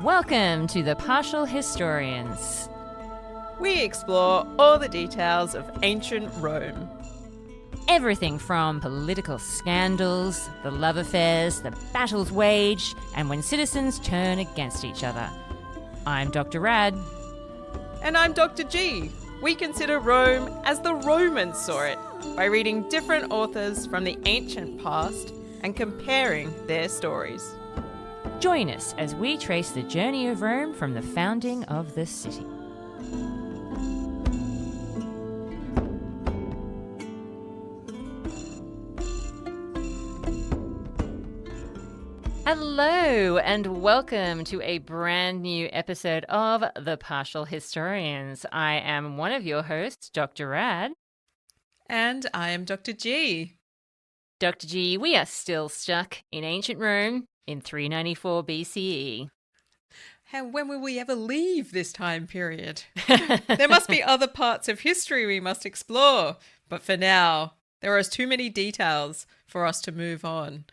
Welcome to the Partial Historians. We explore all the details of ancient Rome. Everything from political scandals, the love affairs, the battles waged, and when citizens turn against each other. I'm Dr. Rad. And I'm Dr. G. We consider Rome as the Romans saw it, by reading different authors from the ancient past and comparing their stories. Join us as we trace the journey of Rome from the founding of the city. Hello and welcome to a brand new episode of The Partial Historians. I am one of your hosts, Dr. Rad. And I am Dr. G. Dr. G, we are still stuck in ancient Rome in 394 BCE. When will we ever leave this time period? There must be other parts of history we must explore. But for now, there are too many details for us to move on.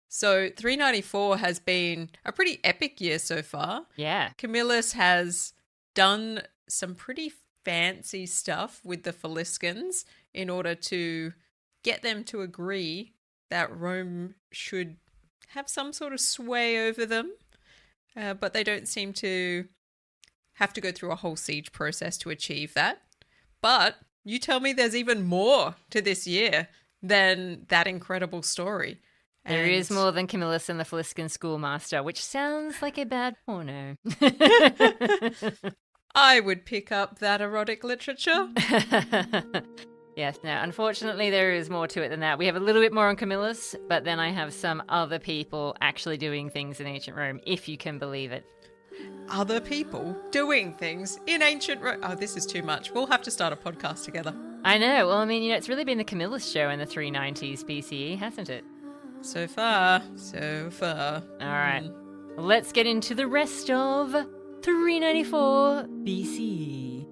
So 394 has been a pretty epic year so far. Yeah. Camillus has done some pretty fancy stuff with the Faliscans in order to get them to agree that Rome should have some sort of sway over them. But they don't seem to have to go through a whole siege process to achieve that. But you tell me there's even more to this year than that incredible story. There is more than Camillus and the Falsican Schoolmaster, which sounds like a bad porno. I would pick up that erotic literature. Yes, no, unfortunately there is more to it than that. We have a little bit more on Camillus, but then I have some other people actually doing things in ancient Rome, if you can believe it. Other people doing things in ancient Rome? Oh, this is too much. We'll have to start a podcast together. I know. Well, I mean, it's really been the Camillus show in the 390s BCE, hasn't it? So far, so far. All right. Let's get into the rest of 394 BCE.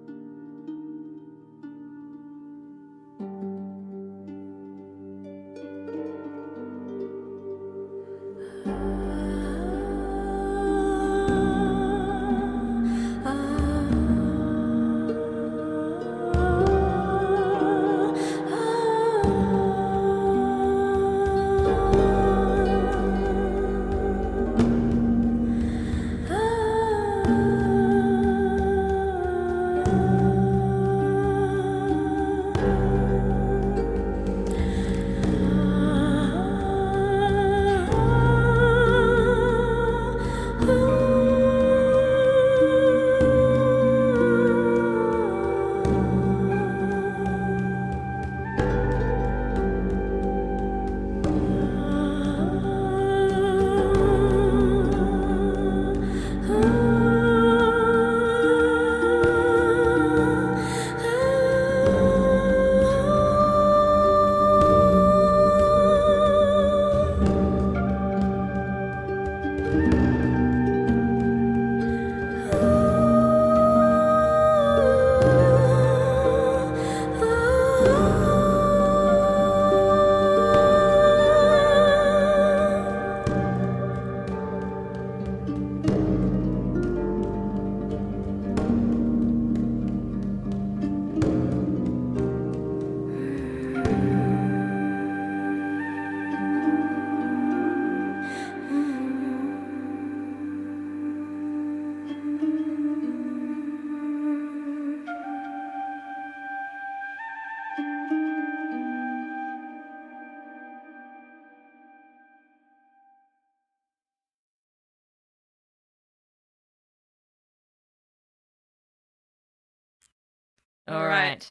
All right.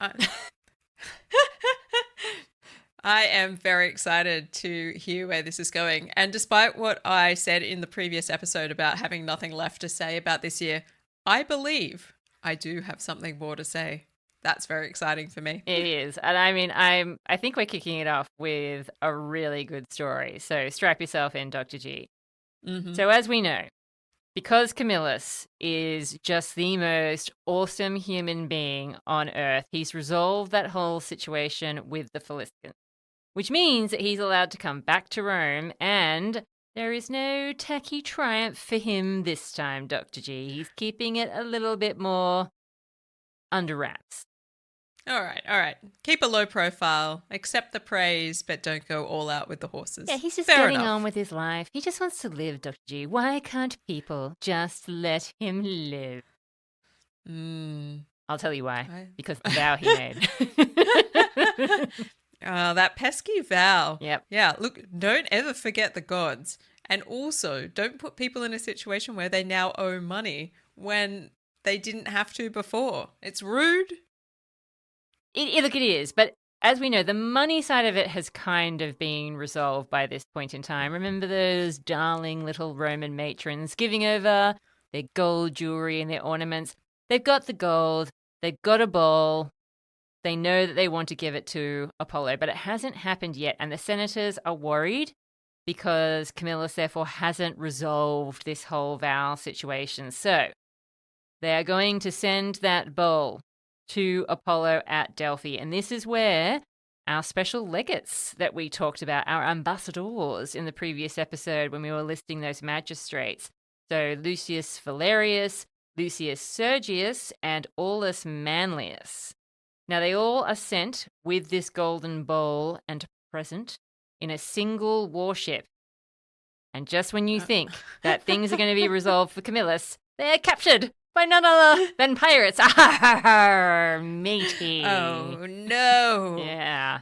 I am very excited to hear where this is going. And despite what I said in the previous episode about having nothing left to say about this year, I believe I do have something more to say. That's very exciting for me. It is. And I mean, I think we're kicking it off with a really good story. So strap yourself in, Dr. G. Mm-hmm. So as we know, Because Camillus is just the most awesome human being on Earth, he's resolved that whole situation with the Faliscans, which means that he's allowed to come back to Rome, and there is no tacky triumph for him this time, Dr. G. He's keeping it a little bit more under wraps. All right. Keep a low profile, accept the praise, but don't go all out with the horses. Yeah, he's just Fair getting enough. on with his life. He just wants to live, Dr. G. Why can't people just let him live? I'll tell you why. Because the vow he made. That pesky vow. Yep. Yeah, look, don't ever forget the gods. And also, don't put people in a situation where they now owe money when they didn't have to before. It's rude. Look, it is. But as we know, the money side of it has kind of been resolved by this point in time. Remember those darling little Roman matrons giving over their gold jewelry and their ornaments? They've got the gold. They've got a bowl. They know that they want to give it to Apollo, but it hasn't happened yet. And the senators are worried because Camillus, therefore, hasn't resolved this whole vow situation. So they are going to send that bowl to Apollo at Delphi. And this is where our special legates that we talked about, our ambassadors in the previous episode when we were listing those magistrates. So Lucius Valerius, Lucius Sergius, and Aulus Manlius. Now they all are sent with this golden bowl and present in a single warship. And just when you think that things are going to be resolved for Camillus, they're captured by none other than pirates. Matey. Oh, no. Yeah.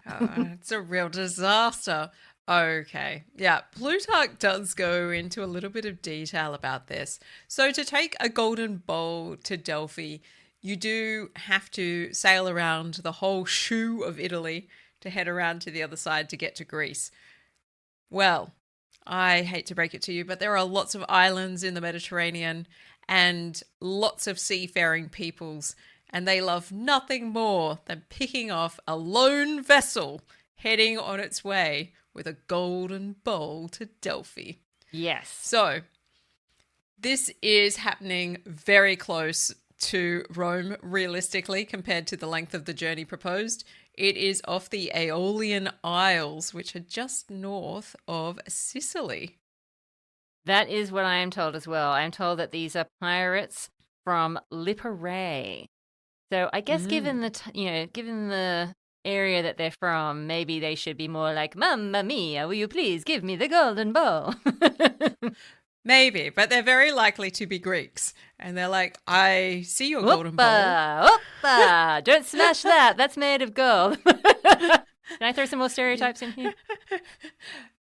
It's a real disaster. Okay. Yeah, Plutarch does go into a little bit of detail about this. So to take a golden bowl to Delphi, you do have to sail around the whole shoe of Italy to head around to the other side to get to Greece. Well, I hate to break it to you, but there are lots of islands in the Mediterranean and lots of seafaring peoples, and they love nothing more than picking off a lone vessel heading on its way with a golden bowl to Delphi. Yes. So, this is happening very close to Rome, realistically, compared to the length of the journey proposed. It is off the Aeolian Isles, which are just north of Sicily. That is what I am told as well. I am told that these are pirates from Lipare. So I guess given the area that they're from, maybe they should be more like, Mamma mia, will you please give me the golden bowl? Maybe, but they're very likely to be Greeks. And they're like, I see your golden bowl. Oppa! Don't smash that. That's made of gold. Can I throw some more stereotypes in here?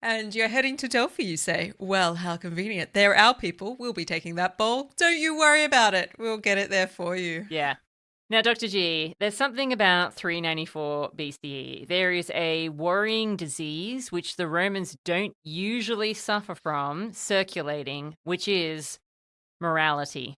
And you're heading to Delphi, you say. Well, how convenient. They're our people. We'll be taking that bowl. Don't you worry about it. We'll get it there for you. Yeah. Now, Dr. G, there's something about 394 BCE. There is a worrying disease which the Romans don't usually suffer from circulating, which is morality.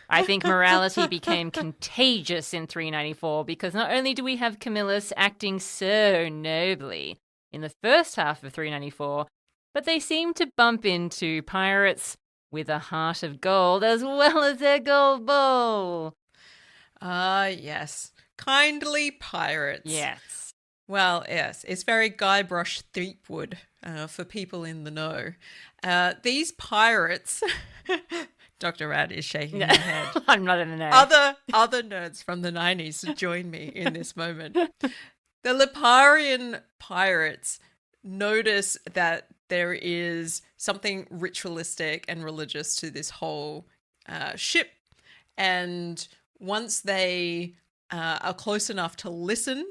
I think morality became contagious in 394 because not only do we have Camillus acting so nobly in the first half of 394, but they seem to bump into pirates with a heart of gold as well as their gold bowl. Yes. Kindly pirates. Yes. Well, yes. It's very Guybrush Threepwood for people in the know. These pirates... Dr. Rad is shaking her head. I'm not in the know. Other nerds from the 90s join me in this moment. The Liparian pirates notice that there is something ritualistic and religious to this whole ship. And once they are close enough to listen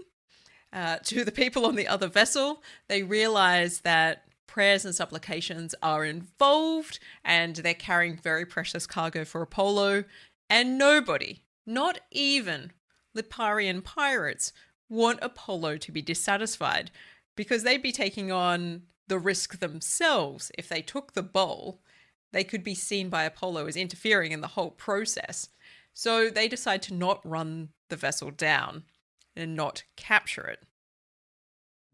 to the people on the other vessel, they realize that prayers and supplications are involved and they're carrying very precious cargo for Apollo. And nobody, not even Liparian pirates, want Apollo to be dissatisfied because they'd be taking on the risk themselves. If they took the bowl, they could be seen by Apollo as interfering in the whole process. So they decide to not run the vessel down and not capture it.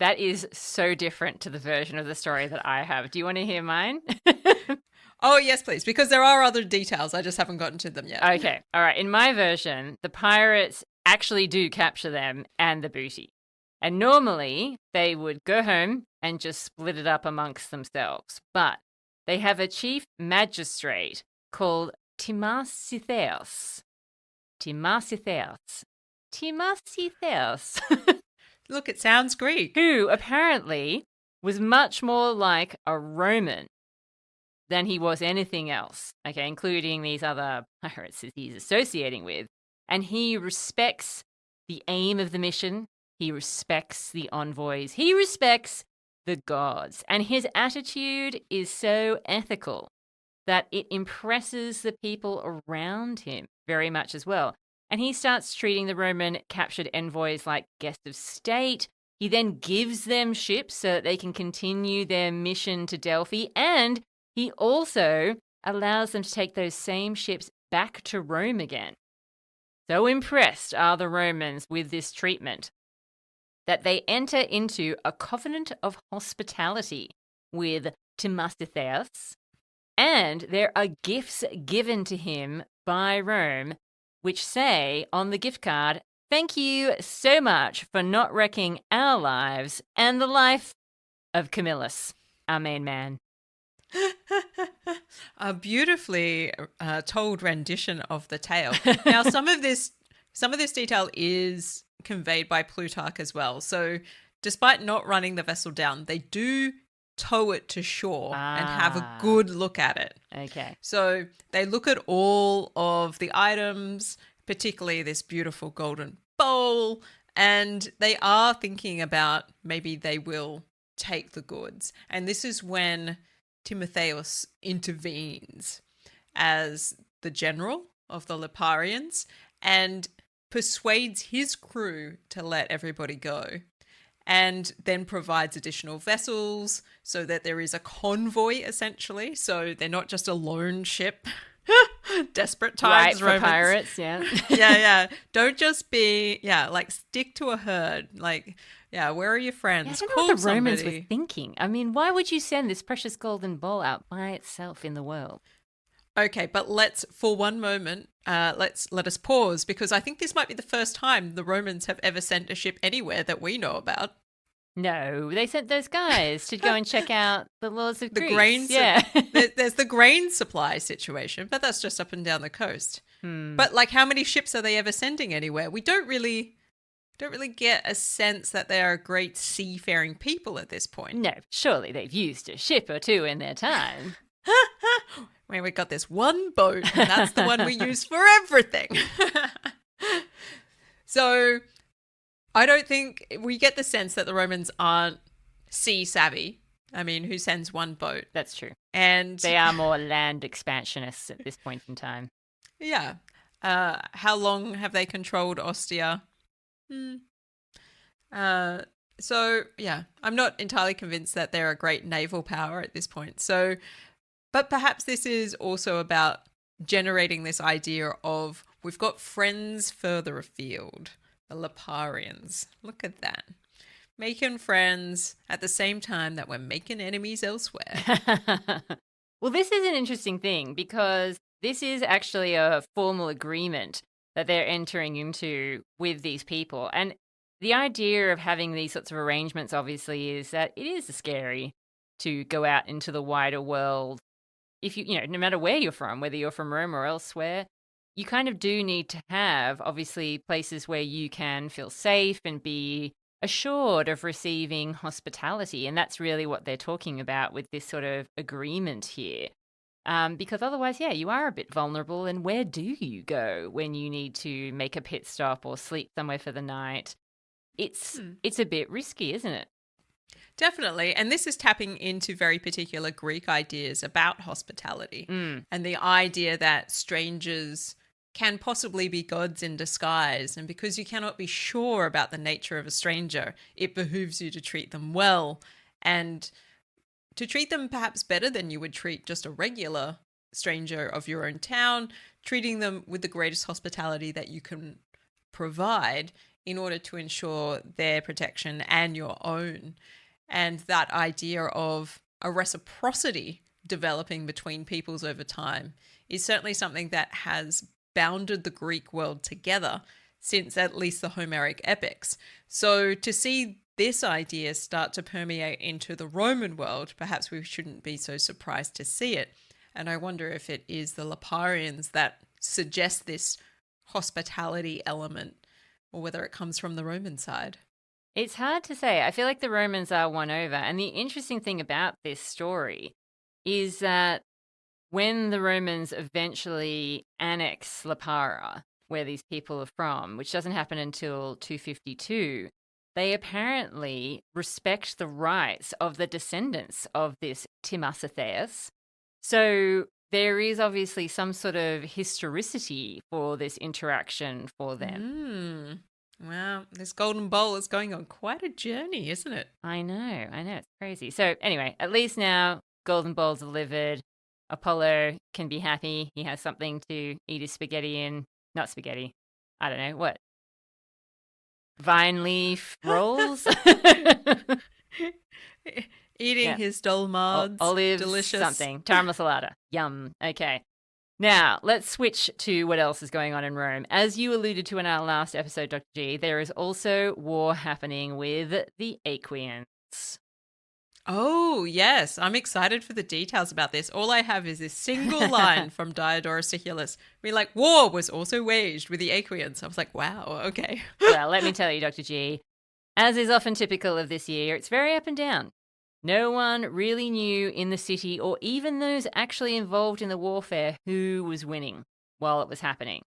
That is so different to the version of the story that I have. Do you want to hear mine? Oh, yes, please, because there are other details. I just haven't gotten to them yet. Okay, all right. In my version, the pirates actually do capture them and the booty. And normally they would go home and just split it up amongst themselves. But they have a chief magistrate called Timasitheos. Timasitheos. Timasitheos. Look, it sounds Greek. Who apparently was much more like a Roman than he was anything else, okay, including these other pirates that he's associating with. And he respects the aim of the mission. He respects the envoys. He respects the gods. And his attitude is so ethical that it impresses the people around him very much as well. And he starts treating the Roman captured envoys like guests of state. He then gives them ships so that they can continue their mission to Delphi. And he also allows them to take those same ships back to Rome again. So impressed are the Romans with this treatment that they enter into a covenant of hospitality with Timasitheus, and there are gifts given to him by Rome which say on the gift card, "Thank you so much for not wrecking our lives and the life of Camillus, our main man." A beautifully told rendition of the tale. Now, some of this detail is conveyed by Plutarch as well. So, despite not running the vessel down, they do tow it to shore and have a good look at it. Okay. So they look at all of the items, particularly this beautiful golden bowl, and they are thinking about maybe they will take the goods. And this is when Timotheus intervenes as the general of the Liparians and persuades his crew to let everybody go, and then provides additional vessels so that there is a convoy, essentially. So they're not just a lone ship. Desperate times, right, for Romans. pirates, yeah. Yeah. Don't just be, like, stick to a herd. Like, where are your friends? I don't know Call what the Romans somebody. were thinking. I mean, why would you send this precious golden bowl out by itself in the world? Okay, but let's, for one moment, let us pause, because I think this might be the first time the Romans have ever sent a ship anywhere that we know about. No, they sent those guys to go and check out the laws of The Greece. grain, yeah. there's the grain supply situation, but that's just up and down the coast. But like, how many ships are they ever sending anywhere? We don't really get a sense that they are great seafaring people at this point. No, surely they've used a ship or two in their time. Well, we got this one boat, and that's the one we use for everything. So I don't think we get the sense that the Romans aren't sea savvy. I mean, who sends one boat? That's true. And They are more land expansionists at this point in time. yeah. How long have they controlled Ostia? So yeah, I'm not entirely convinced that they're a great naval power at this point. So, but perhaps this is also about generating this idea of we've got friends further afield, the Liparians. Look at that. Making friends at the same time that we're making enemies elsewhere. Well, this is an interesting thing because this is actually a formal agreement that they're entering into with these people. And the idea of having these sorts of arrangements, obviously, is that it is scary to go out into the wider world. If no matter where you're from, whether you're from Rome or elsewhere, you kind of do need to have, obviously, places where you can feel safe and be assured of receiving hospitality. And that's really what they're talking about with this sort of agreement here. Because otherwise, you are a bit vulnerable. And where do you go when you need to make a pit stop or sleep somewhere for the night? It's a bit risky, isn't it? Definitely. And this is tapping into very particular Greek ideas about hospitality and the idea that strangers can possibly be gods in disguise. And because you cannot be sure about the nature of a stranger, it behooves you to treat them well and to treat them perhaps better than you would treat just a regular stranger of your own town, treating them with the greatest hospitality that you can provide in order to ensure their protection and your own. And that idea of a reciprocity developing between peoples over time is certainly something that has bounded the Greek world together since at least the Homeric epics. So to see this idea start to permeate into the Roman world, perhaps we shouldn't be so surprised to see it. And I wonder if it is the Liparians that suggest this hospitality element, or whether it comes from the Roman side. It's hard to say. I feel like the Romans are won over. And the interesting thing about this story is that when the Romans eventually annex Lipara, where these people are from, which doesn't happen until 252, they apparently respect the rights of the descendants of this Timasitheus. So there is obviously some sort of historicity for this interaction for them. Wow, this golden bowl is going on quite a journey, isn't it? I know, it's crazy. So anyway, at least now golden bowl's delivered. Apollo can be happy. He has something to eat his spaghetti in. Not spaghetti. I don't know, what? Vine leaf rolls? Eating his dolmades. Olives, delicious. something. Taramasalada. Yum. Okay. Now, let's switch to what else is going on in Rome. As you alluded to in our last episode, Dr. G, there is also war happening with the Aequians. Oh, yes. I'm excited for the details about this. All I have is this single line from Diodorus Siculus. War was also waged with the Aequians. I was like, wow, okay. Well, let me tell you, Dr. G, as is often typical of this year, it's very up and down. No one really knew in the city, or even those actually involved in the warfare, who was winning while it was happening.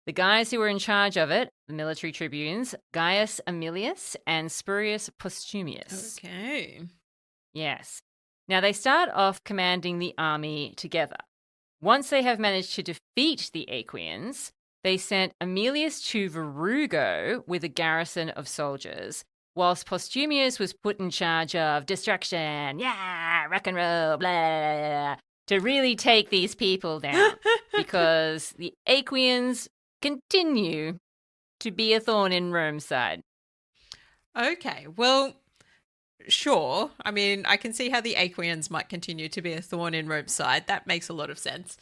The guys who were in charge of it, the military tribunes, Gaius Aemilius and Spurius Postumius. Okay. Yes. Now, they start off commanding the army together. Once they have managed to defeat the Aequians, they sent Aemilius to Verrugo with a garrison of soldiers, whilst Postumius was put in charge of destruction, rock and roll, blah, to really take these people down, because the Aequians continue to be a thorn in Rome's side. Okay, well, sure. I mean, I can see how the Aequians might continue to be a thorn in Rome's side. That makes a lot of sense.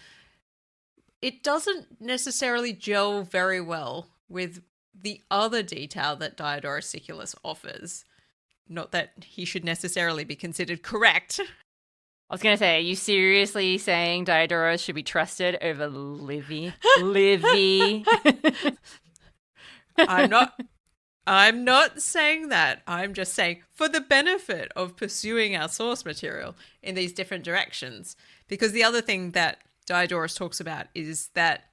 It doesn't necessarily gel very well with the other detail that Diodorus Siculus offers. Not that he should necessarily be considered correct. I was going to say, are you seriously saying Diodorus should be trusted over Livy? Livy? I'm not saying that. I'm just saying for the benefit of pursuing our source material in these different directions. Because the other thing that Diodorus talks about is that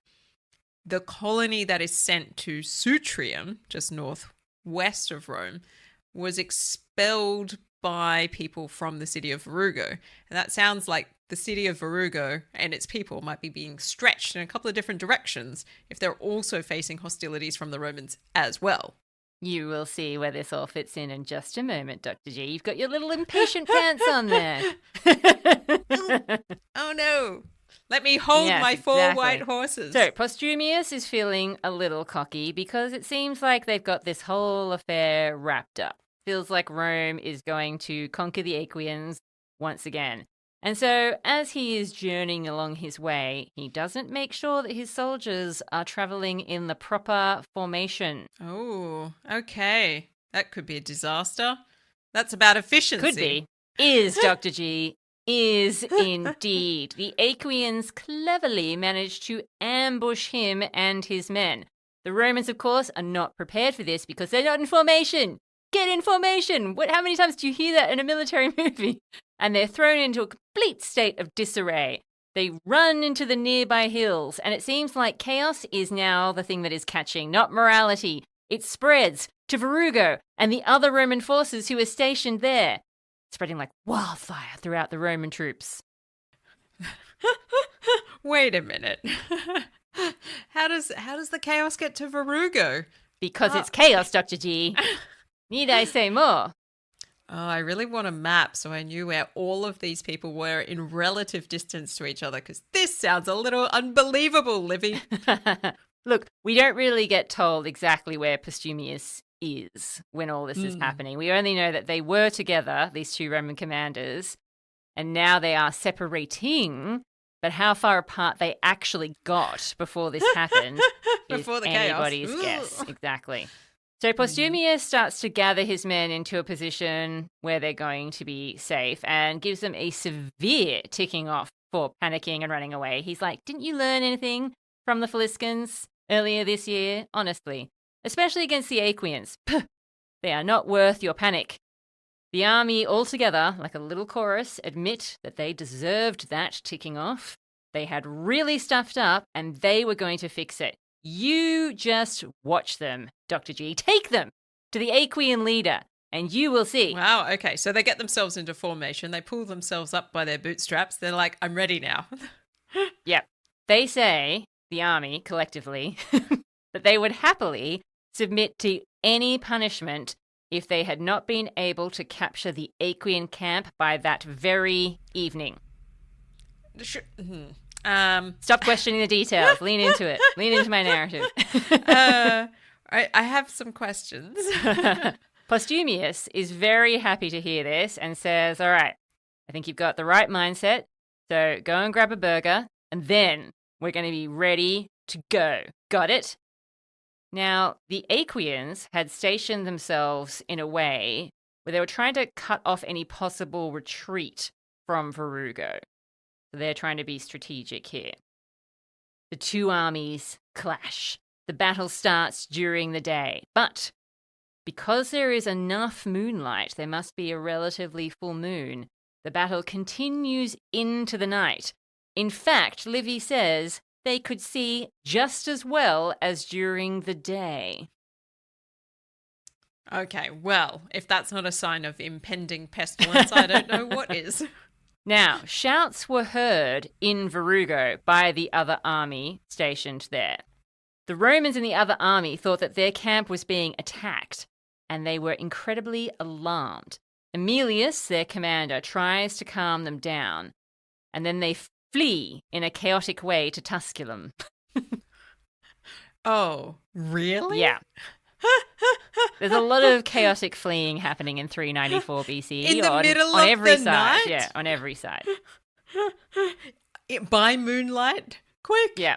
the colony that is sent to Sutrium, just northwest of Rome, was expelled by people from the city of Verrugo. And that sounds like the city of Verrugo and its people might be being stretched in a couple of different directions if they're also facing hostilities from the Romans as well. You will see where this all fits in just a moment, Dr. G. You've got your little impatient pants on there. Oh no. Let me hold my four white horses. So, Postumius is feeling a little cocky because it seems like they've got this whole affair wrapped up. Feels like Rome is going to conquer the Aequians once again. And so, as he is journeying along his way, he doesn't make sure that his soldiers are traveling in the proper formation. Oh, okay. That could be a disaster. That's about efficiency. Could be. Is, Dr. G. Is indeed. The Aequians cleverly managed to ambush him and his men. The Romans, of course, are not prepared for this because they're not in formation. Get in formation! How many times do you hear that in a military movie? And they're thrown into a complete state of disarray. They run into the nearby hills, and it seems like chaos is now the thing that is catching, not morality. It spreads to Verrugo and the other Roman forces who are stationed there, spreading like wildfire throughout the Roman troops. Wait a minute. How does the chaos get to Verrugo? Because it's chaos, Dr. G. Need I say more? Oh, I really want a map so I knew where all of these people were in relative distance to each other, because this sounds a little unbelievable, Livy. Look, we don't really get told exactly where Postumius is when all this is happening. We only know that they were together, these two Roman commanders, and now they are separating. But how far apart they actually got before this happened Before is the chaos. anybody's Ugh. guess. Exactly. So Postumius starts to gather his men into a position where they're going to be safe and gives them a severe ticking off for panicking and running away. He's like, didn't you learn anything from the Faliscans earlier this year? Honestly. Especially against the Aequians. Puh, they are not worth your panic. The army altogether, like a little chorus, admit that they deserved that ticking off. They had really stuffed up and they were going to fix it. You just watch them, Dr. G. Take them to the Aequian leader and you will see. Wow, okay. So they get themselves into formation. They pull themselves up by their bootstraps. They're like, I'm ready now. Yep. They say, the army, collectively, that they would happily submit to any punishment if they had not been able to capture the Aequian camp by that very evening. Stop questioning the details. Lean into it. Lean into my narrative. I have some questions. Postumius is very happy to hear this and says, all right, I think you've got the right mindset. So go and grab a burger and then we're going to be ready to go. Got it? Now, the Aequians had stationed themselves in a way where they were trying to cut off any possible retreat from Verugo. So they're trying to be strategic here. The two armies clash. The battle starts during the day. But because there is enough moonlight, there must be a relatively full moon. The battle continues into the night. In fact, Livy says they could see just as well as during the day. Okay, well, if that's not a sign of impending pestilence, I don't know what is. Now, shouts were heard in Verugo by the other army stationed there. The Romans in the other army thought that their camp was being attacked, and they were incredibly alarmed. Emilius, their commander, tries to calm them down, and then they flee in a chaotic way to Tusculum. Oh, really? Yeah. There's a lot of chaotic fleeing happening in 394 BCE. In the middle on of every the side. night? Yeah, on every side. By moonlight? Quick! Yeah.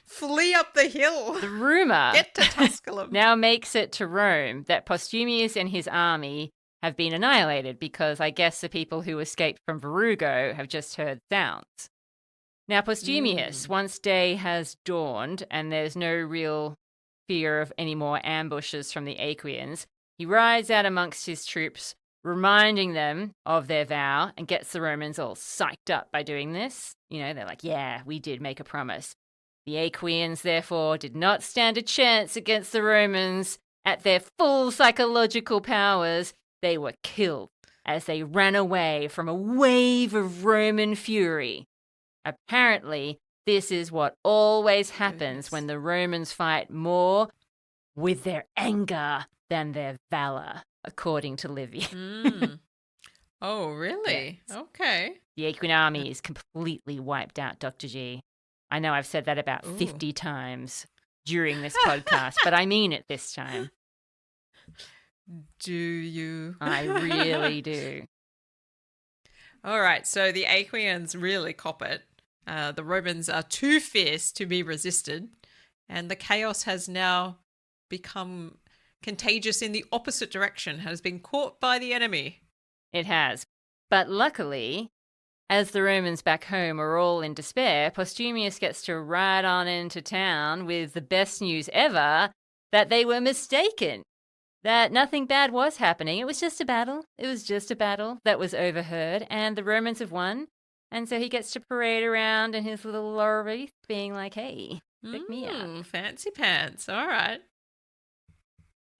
Flee up the hill! The rumor Get to Tusculum! now makes it to Rome that Postumius and his army have been annihilated because I guess the people who escaped from Verugo have just heard sounds. Now, Postumius, once day has dawned and there's no real fear of any more ambushes from the Aequians, he rides out amongst his troops, reminding them of their vow, and gets the Romans all psyched up by doing this. You know, they're like, yeah, we did make a promise. The Aequians, therefore, did not stand a chance against the Romans. At their full psychological powers, they were killed as they ran away from a wave of Roman fury. Apparently, this is what always happens when the Romans fight more with their anger than their valor, according to Livy. Oh, really? Yes. Okay. The Aequian army is completely wiped out, Dr. G. I know I've said that about 50 times during this podcast, but I mean it this time. Do you? I really do. All right, so the Aequians really cop it. The Romans are too fierce to be resisted, and the chaos has now become contagious in the opposite direction, has been caught by the enemy. It has. But luckily, as the Romans back home are all in despair, Postumius gets to ride on into town with the best news ever that they were mistaken, that nothing bad was happening. It was just a battle. It was just a battle that was overheard, and the Romans have won. And so he gets to parade around in his little laurel wreath, being like, hey, pick me up. Fancy pants. All right.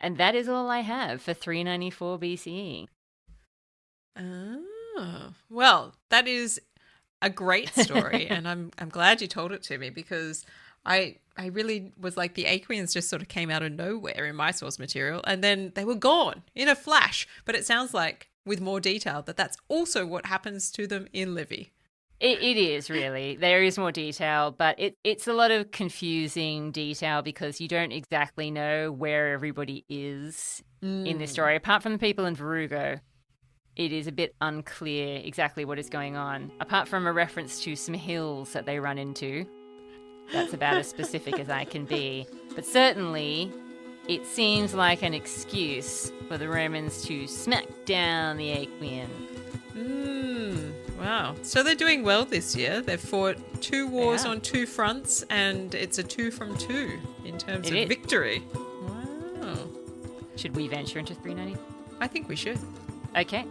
And that is all I have for 394 BCE. Oh, well, that is a great story, and I'm glad you told it to me, because I really was like, the Aequians just sort of came out of nowhere in my source material, and then they were gone in a flash. But it sounds like, with more detail, that that's also what happens to them in Livy. It is, really. There is more detail, but it's a lot of confusing detail because you don't exactly know where everybody is in this story, apart from the people in Verugo. it is a bit unclear exactly what is going on, apart from a reference to some hills that they run into. That's about as specific as I can be. But certainly, it seems like an excuse for the Romans to smack down the Aequian. Wow. So they're doing well this year. They've fought 2 wars on 2 fronts, and it's a 2 from 2 in terms of victory. Wow. Should we venture into 390? I think we should. Okay.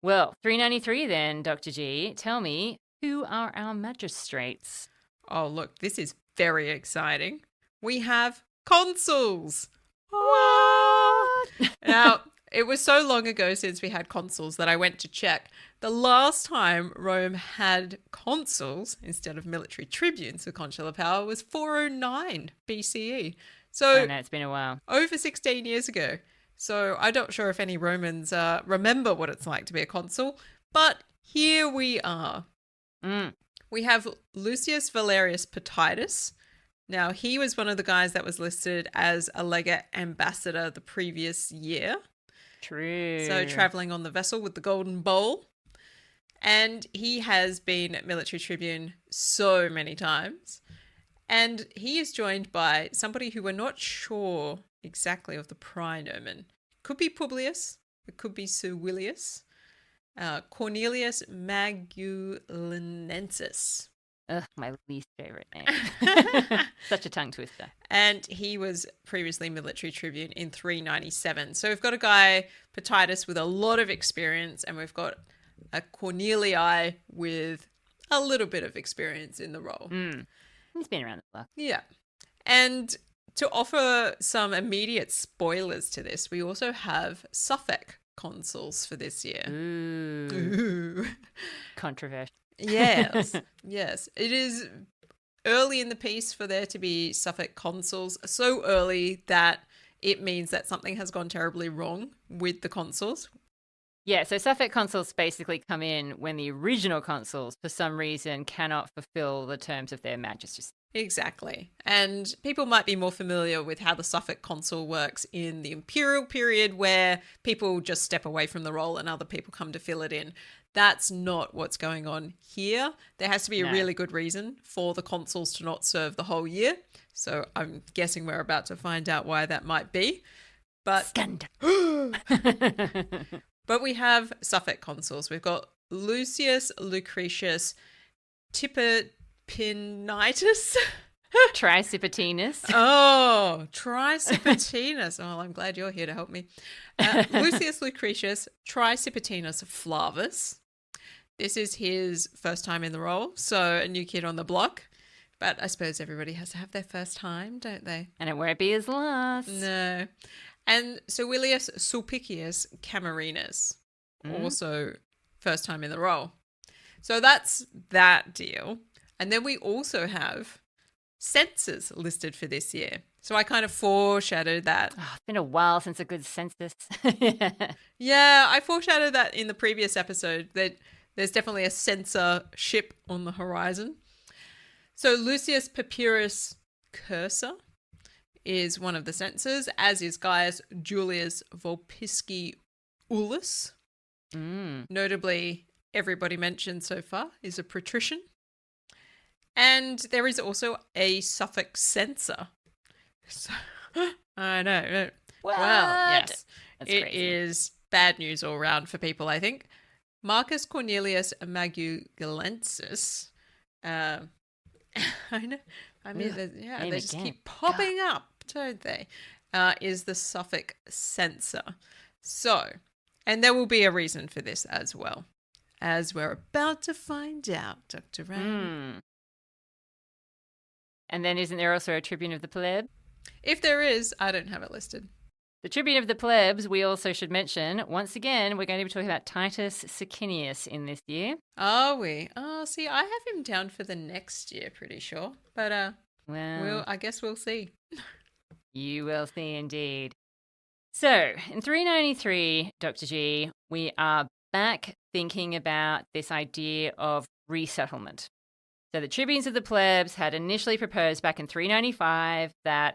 Well, 393 then, Dr. G. Tell me, who are our magistrates? Oh, look, this is very exciting. We have consuls. What? Now, it was so long ago since we had consuls that I went to check. The last time Rome had consuls instead of military tribunes with consular power was 409 BCE. So, I know, it's been a while. Over 16 years ago. So I'm not sure if any Romans remember what it's like to be a consul, but here we are. We have Lucius Valerius Potitus. Now, he was one of the guys that was listed as a legate ambassador the previous year. True. So traveling on the vessel with the golden bowl. And he has been military tribune so many times. And he is joined by somebody who we're not sure exactly of the praenomen. It could be Publius. It could be Servilius. Cornelius Maguilenensis. Ugh, my least favorite name. Such a tongue twister. And he was previously military tribune in 397. So we've got a guy, Potitus, with a lot of experience, and we've got a Cornelii with a little bit of experience in the role. He's been around the block. Yeah. And to offer some immediate spoilers to this, we also have Suffolk consuls for this year. Ooh. Controversial. Yes. Yes. It is early in the piece for there to be Suffolk consuls. So early that it means that something has gone terribly wrong with the consuls. Yeah, so Suffolk consuls basically come in when the original consuls, for some reason, cannot fulfill the terms of their magistracy. Exactly. And people might be more familiar with how the Suffolk consul works in the imperial period, where people just step away from the role and other people come to fill it in. That's not what's going on here. There has to be a really good reason for the consuls to not serve the whole year. So I'm guessing we're about to find out why that might be. But Scandal. But we have Suffolk consuls. We've got Lucius Lucretius Tippinitis. Tricipitinus. Oh, Tricipitinus. Oh, I'm glad you're here to help me. Lucius Lucretius Tricipitinus Flavus. This is his first time in the role, so a new kid on the block. But I suppose everybody has to have their first time, don't they? And it won't be his last. No. And Servilius Sulpicius Camerinus, also first time in the role. So that's that deal. And then we also have censors listed for this year. So I kind of foreshadowed that. Oh, it's been a while since a good census. Yeah, I foreshadowed that in the previous episode, that there's definitely a censorship on the horizon. So Lucius Papyrus Cursor is one of the censors, as is Gaius Julius Volpisci Ulus. Notably, everybody mentioned so far is a patrician. And there is also a Suffolk censor. So, I know. What? Well, yes. That's It crazy. is bad news all around for people, I think. Marcus Cornelius Maguilenensis. I know. I mean, they just again. keep popping up, don't they? Is the Suffolk censor. So, and there will be a reason for this as well, as we're about to find out, Dr. Ram. And then isn't there also a tribune of the plebe? If there is, I don't have it listed. The Tribune of the Plebs, we also should mention, once again, we're going to be talking about Titus Sicinius in this year. Are we? Oh, see, I have him down for the next year, pretty sure. But Well, I guess we'll see. you will see indeed. So, in 393, Dr. G, we are back thinking about this idea of resettlement. So, the Tribunes of the Plebs had initially proposed back in 395 that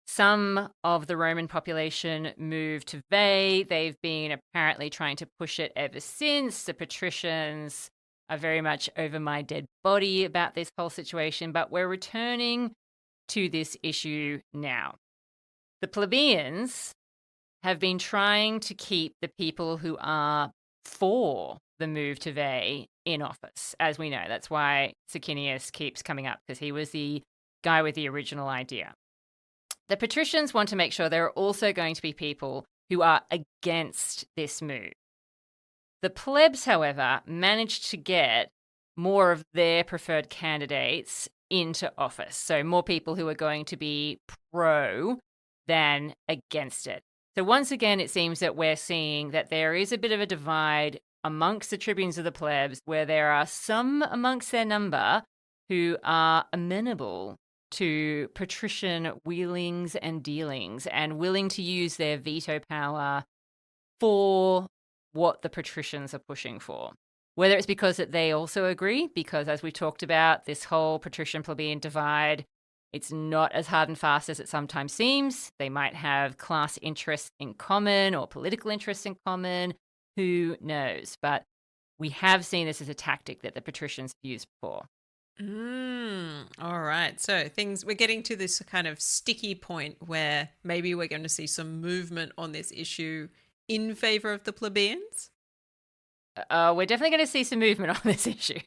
some of the Roman population moved to Veii. They've been apparently trying to push it ever since. The patricians are very much over my dead body about this whole situation, but we're returning to this issue now. The plebeians have been trying to keep the people who are for the move to Veii in office, as we know. That's why Sicinius keeps coming up, because he was the guy with the original idea. The patricians want to make sure there are also going to be people who are against this move. The plebs, however, managed to get more of their preferred candidates into office. So more people who are going to be pro than against it. So once again, it seems that we're seeing that there is a bit of a divide amongst the tribunes of the plebs, where there are some amongst their number who are amenable to patrician wheelings and dealings and willing to use their veto power for what the patricians are pushing for. Whether it's because that they also agree, because as we talked about, this whole patrician plebeian divide, it's not as hard and fast as it sometimes seems. They might have class interests in common or political interests in common. Who knows? But we have seen this as a tactic that the patricians used before. All right. So we're getting to this kind of sticky point where maybe we're going to see some movement on this issue in favor of the plebeians. We're definitely going to see some movement on this issue.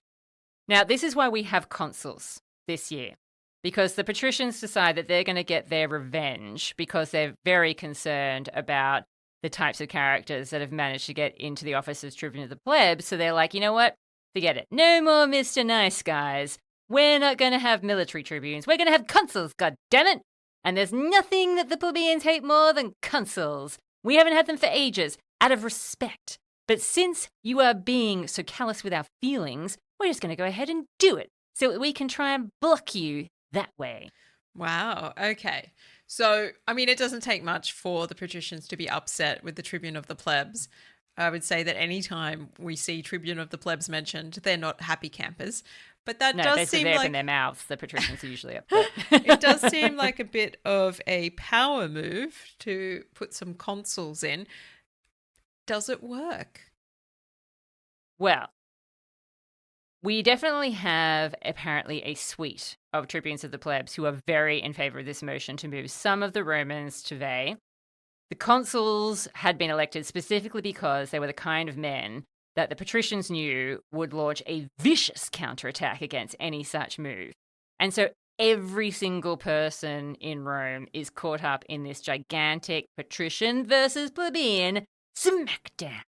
Now, this is why we have consuls this year, because the patricians decide that they're going to get their revenge because they're very concerned about the types of characters that have managed to get into the office as tribune of the plebs. So they're like, you know what? Forget it. No more Mr. Nice Guys. We're not going to have military tribunes. We're going to have consuls, goddammit! And there's nothing that the plebeians hate more than consuls. We haven't had them for ages, out of respect. But since you are being so callous with our feelings, we're just going to go ahead and do it so that we can try and block you that way. Wow. Okay. So, I mean, it doesn't take much for the patricians to be upset with the tribune of the plebs. I would say that anytime we see tribune of the plebs mentioned, they're not happy campers. But that does seem like in their mouths. The patricians are usually upset. It does seem like a bit of a power move to put some consuls in. Does it work? Well, we definitely have apparently a suite of tribunes of the plebs who are very in favor of this motion to move some of the Romans to Veii. The consuls had been elected specifically because they were the kind of men that the patricians knew would launch a vicious counterattack against any such move. And so every single person in Rome is caught up in this gigantic patrician versus plebeian smackdown.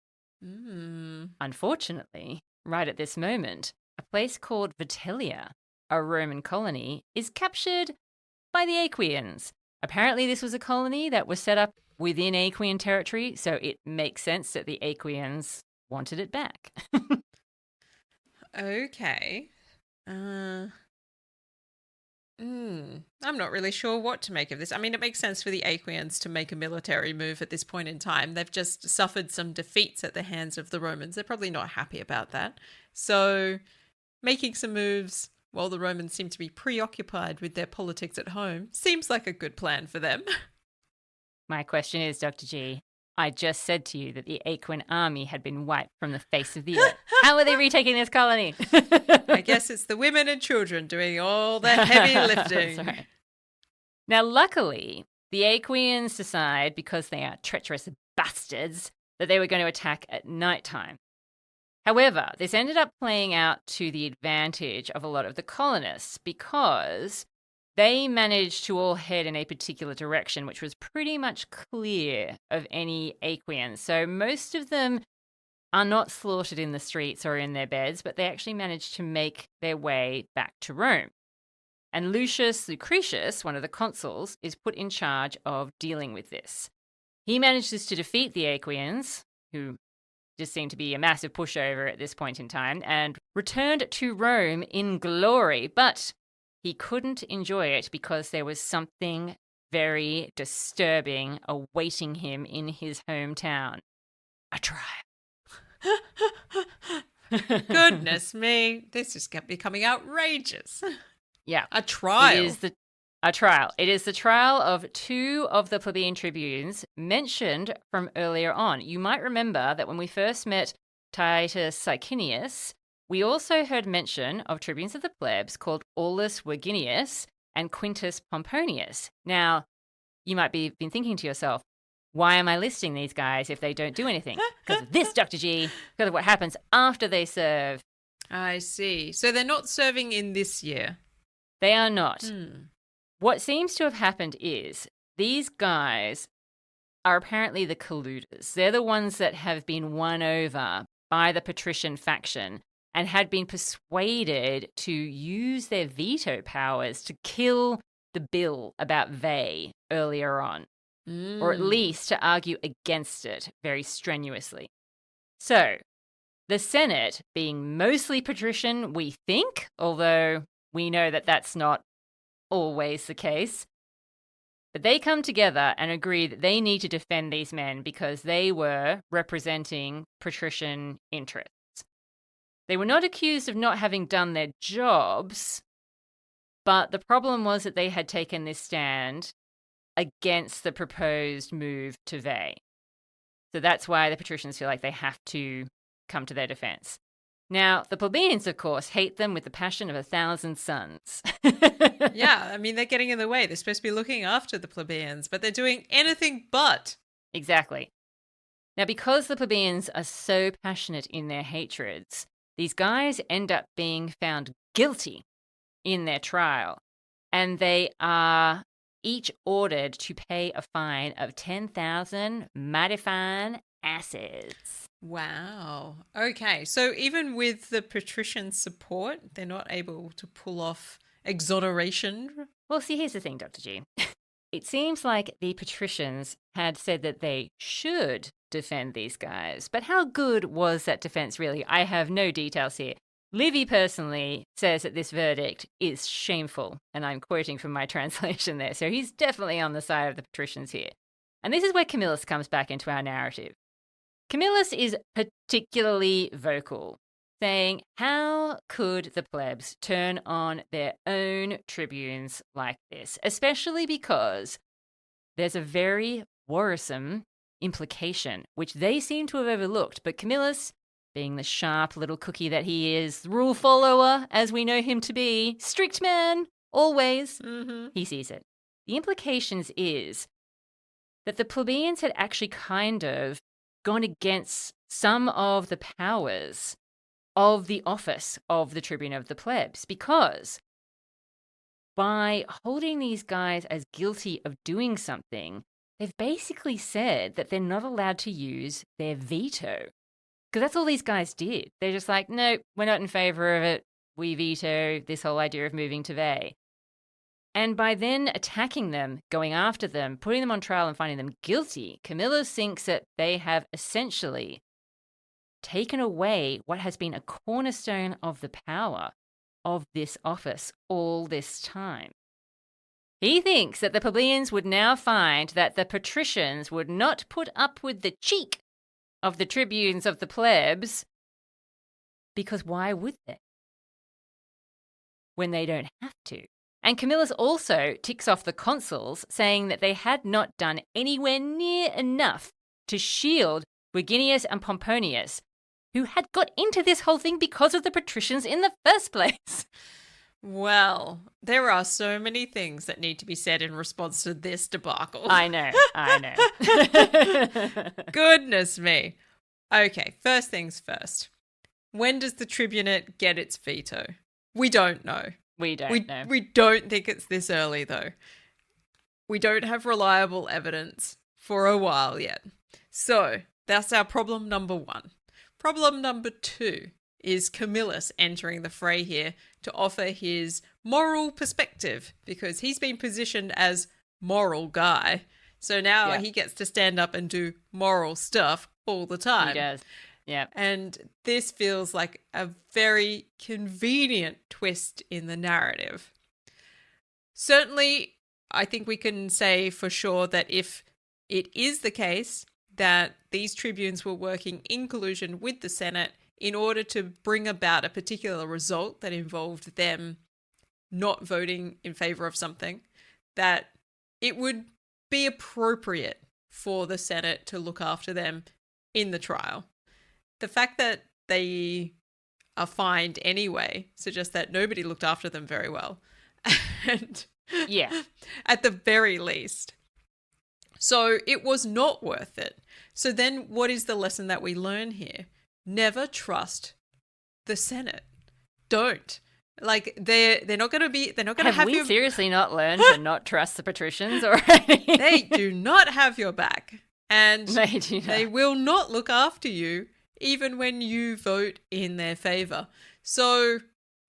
Unfortunately, right at this moment, a place called Vitellia, a Roman colony, is captured by the Aequians. Apparently, this was a colony that was set up within Aequian territory, so it makes sense that the Aequians wanted it back. Okay. I'm not really sure what to make of this. I mean, it makes sense for the Aequians to make a military move at this point in time. They've just suffered some defeats at the hands of the Romans. They're probably not happy about that. So, making some moves while the Romans seem to be preoccupied with their politics at home seems like a good plan for them. My question is, Dr. G, I just said to you that the Aequian army had been wiped from the face of the earth. How are they retaking this colony? I guess it's the women and children doing all the heavy lifting. Sorry. Now, luckily, the Aequians decide, because they are treacherous bastards, that they were going to attack at nighttime. However, this ended up playing out to the advantage of a lot of the colonists because they managed to all head in a particular direction, which was pretty much clear of any Aequians. So most of them are not slaughtered in the streets or in their beds, but they actually managed to make their way back to Rome. And Lucius Lucretius, one of the consuls, is put in charge of dealing with this. He manages to defeat the Aequians, who just seemed to be a massive pushover at this point in time, and returned to Rome in glory. But he couldn't enjoy it because there was something very disturbing awaiting him in his hometown. A trial. Goodness me. This is becoming outrageous. Yeah. A trial. A trial. It is the trial of two of the plebeian tribunes mentioned from earlier on. You might remember that when we first met Titus Sicinius, we also heard mention of tribunes of the plebs called Aulus Verginius and Quintus Pomponius. Now, you might be been thinking to yourself, why am I listing these guys if they don't do anything? Because of this, Dr. G, because of what happens after they serve. I see. So they're not serving in this year. They are not. What seems to have happened is these guys are apparently the colluders. They're the ones that have been won over by the patrician faction and had been persuaded to use their veto powers to kill the bill about Veii earlier on, or at least to argue against it very strenuously. So, the Senate, being mostly patrician, we think, although we know that that's not always the case, but they come together and agree that they need to defend these men because they were representing patrician interests. They were not accused of not having done their jobs, but the problem was that they had taken this stand against the proposed move to Veii. So that's why the patricians feel like they have to come to their defense. Now, the plebeians, of course, hate them with the passion of 1,000 suns. Yeah, I mean, they're getting in the way. They're supposed to be looking after the plebeians, but they're doing anything but. Exactly. Now, because the plebeians are so passionate in their hatreds, these guys end up being found guilty in their trial, and they are each ordered to pay a fine of 10,000 Marifan acids. Wow. Okay, so even with the patrician support, they're not able to pull off exoneration? Well, see, here's the thing, Dr. G. It seems like the patricians had said that they should defend these guys, but how good was that defense really? I have no details here. Livy personally says that this verdict is shameful, and I'm quoting from my translation there, so he's definitely on the side of the patricians here. And this is where Camillus comes back into our narrative. Camillus is particularly vocal, saying, how could the plebs turn on their own tribunes like this, especially because there's a very worrisome implication, which they seem to have overlooked, but Camillus, being the sharp little cookie that he is, rule follower, as we know him to be, strict man, always, he sees it. The implications is that the plebeians had actually kind of gone against some of the powers of the office of the tribune of the plebs, because by holding these guys as guilty of doing something, they've basically said that they're not allowed to use their veto. Because that's all these guys did. They're just like, no, we're not in favor of it. We veto this whole idea of moving to Veii. And by then attacking them, going after them, putting them on trial and finding them guilty, Camillus thinks that they have essentially taken away what has been a cornerstone of the power of this office all this time. He thinks that the plebeians would now find that the patricians would not put up with the cheek of the tribunes of the plebs, because why would they? When they don't have to. And Camillus also ticks off the consuls, saying that they had not done anywhere near enough to shield Verginius and Pomponius, who had got into this whole thing because of the patricians in the first place. Well, there are so many things that need to be said in response to this debacle. I know. Goodness me. Okay, first things first. When does the tribunate get its veto? We don't know. We don't know. We don't think it's this early, though. We don't have reliable evidence for a while yet. So, that's our problem number one. Problem number two is Camillus entering the fray here to offer his moral perspective, because he's been positioned as moral guy. So now he gets to stand up and do moral stuff all the time. He does. Yeah. And this feels like a very convenient twist in the narrative. Certainly, I think we can say for sure that if it is the case that these tribunes were working in collusion with the Senate in order to bring about a particular result that involved them not voting in favor of something, that it would be appropriate for the Senate to look after them in the trial. The fact that they are fined anyway suggests that nobody looked after them very well. And at the very least. So it was not worth it. So then what is the lesson that we learn here? Never trust the Senate. Don't. Like they're not going to have we your... seriously not learned to not trust the patricians already? They do not have your back. And they will not look after you even when you vote in their favor. So,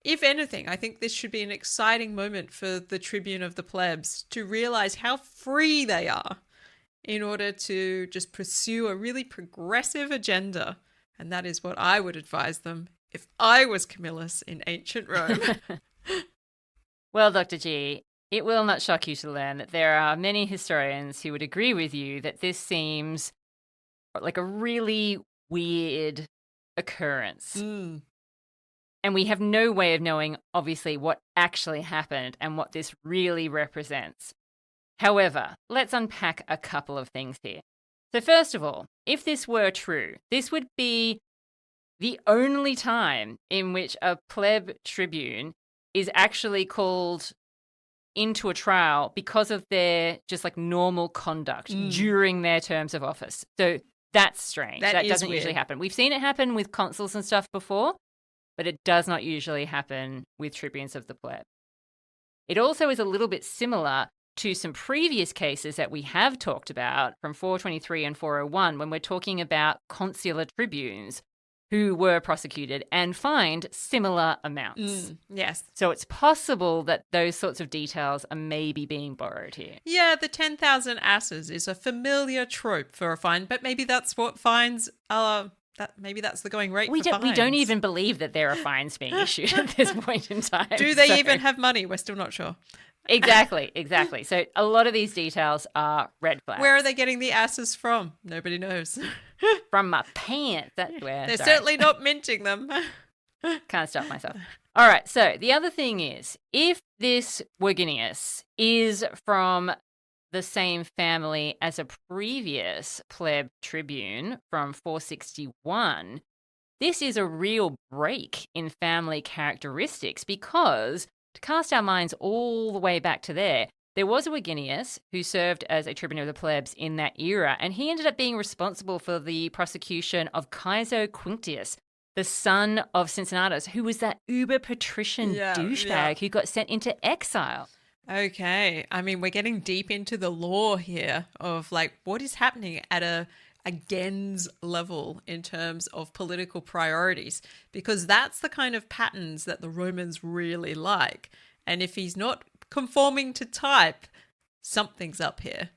if anything, I think this should be an exciting moment for the Tribune of the Plebs to realize how free they are in order to just pursue a really progressive agenda. And that is what I would advise them if I was Camillus in ancient Rome. Well, Dr. G, it will not shock you to learn that there are many historians who would agree with you that this seems like a really weird occurrence. And we have no way of knowing, obviously, what actually happened and what this really represents. However, let's unpack a couple of things here. So first of all, if this were true, this would be the only time in which a pleb tribune is actually called into a trial because of their just like normal conduct during their terms of office. So that's strange. That doesn't usually happen. We've seen it happen with consuls and stuff before, but it does not usually happen with tribunes of the pleb. It also is a little bit similar to some previous cases that we have talked about from 423 and 401 when we're talking about consular tribunes who were prosecuted and fined similar amounts. Yes. So it's possible that those sorts of details are maybe being borrowed here. Yeah, the 10,000 asses is a familiar trope for a fine, but maybe that's what fines are. Maybe that's the going rate for fines. We don't even believe that there are fines being issued at this point in time. Do they even have money? We're still not sure. Exactly. So a lot of these details are red flags. Where are they getting the asses from? Nobody knows. From my pants. That's where. They're certainly not minting them. Can't stop myself. All right. So the other thing is, if this Verginius is from the same family as a previous pleb tribune from 461, this is a real break in family characteristics because, to cast our minds all the way back to there was a Verginius who served as a tribune of the plebs in that era, and he ended up being responsible for the prosecution of Caeso Quinctius, the son of Cincinnatus, who was that uber-patrician douchebag who got sent into exile. Okay. I mean, we're getting deep into the lore here of like what is happening at a gens level in terms of political priorities, because that's the kind of patterns that the Romans really like. And if he's not conforming to type, something's up here.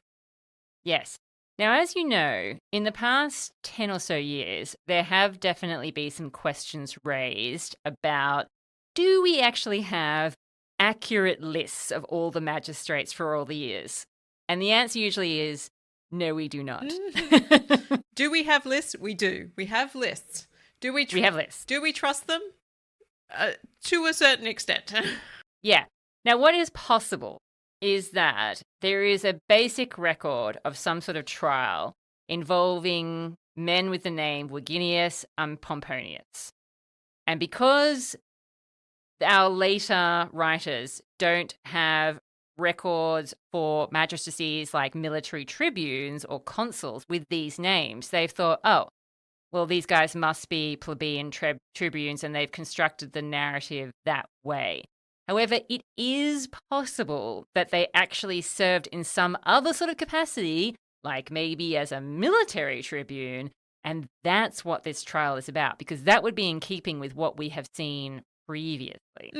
Yes. Now, as you know, in the past 10 or so years, there have definitely been some questions raised about, do we actually have accurate lists of all the magistrates for all the years? And the answer usually is, no, we do not. Do we have lists? We do. We have lists. We have lists. Do we trust them? To a certain extent. Yeah. Now, what is possible is that there is a basic record of some sort of trial involving men with the name Verginius and Pomponius. And because our later writers don't have records for magistracies like military tribunes or consuls with these names, they've thought, oh, well, these guys must be plebeian tribunes, and they've constructed the narrative that way. However, it is possible that they actually served in some other sort of capacity, like maybe as a military tribune, And that's what this trial is about, because that would be in keeping with what we have seen previously.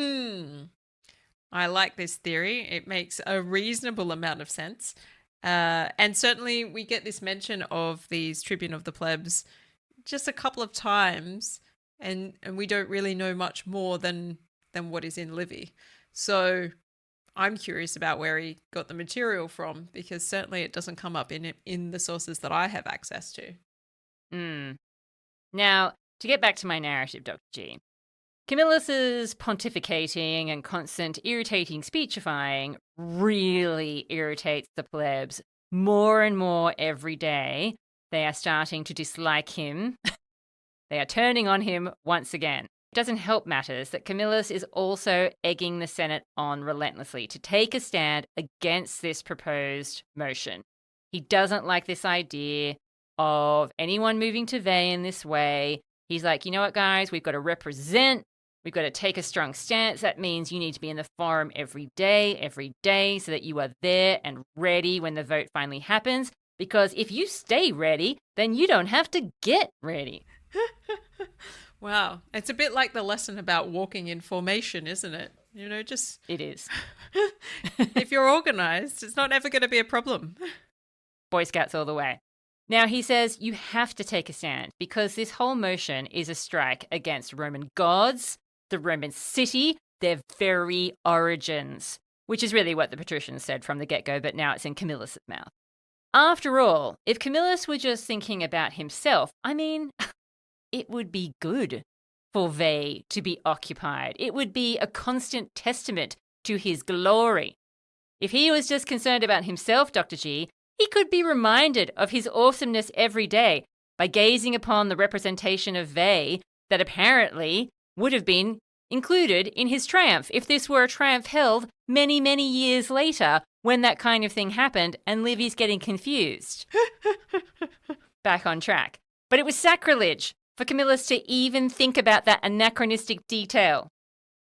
I like this theory. It makes a reasonable amount of sense. And certainly we get this mention of these Tribune of the Plebs just a couple of times, and we don't really know much more than what is in Livy. So I'm curious about where he got the material from, because certainly it doesn't come up in the sources that I have access to. Now, to get back to my narrative, Dr. G, Camillus's pontificating and constant irritating speechifying really irritates the plebs more and more every day. They are starting to dislike him. They are turning on him once again. It doesn't help matters that Camillus is also egging the Senate on relentlessly to take a stand against this proposed motion. He doesn't like this idea of anyone moving to Veii in this way. He's like, you know what, guys, we've got to represent. We've got to take a strong stance. That means you need to be in the forum every day, so that you are there and ready when the vote finally happens. Because if you stay ready, then you don't have to get ready. Wow. It's a bit like the lesson about walking in formation, isn't it? Just... It is. If you're organized, it's not ever going to be a problem. Boy Scouts all the way. Now, he says you have to take a stand because this whole motion is a strike against Roman gods, the Roman city, their very origins, which is really what the patricians said from the get-go, but now it's in Camillus' mouth. After all, if Camillus were just thinking about himself, I mean, it would be good for Veii to be occupied. It would be a constant testament to his glory. If he was just concerned about himself, Dr. G, he could be reminded of his awesomeness every day by gazing upon the representation of Veii that apparently would have been included in his triumph if this were a triumph held many, many years later when that kind of thing happened and Livy's getting confused. Back on track. But it was sacrilege for Camillus to even think about that anachronistic detail.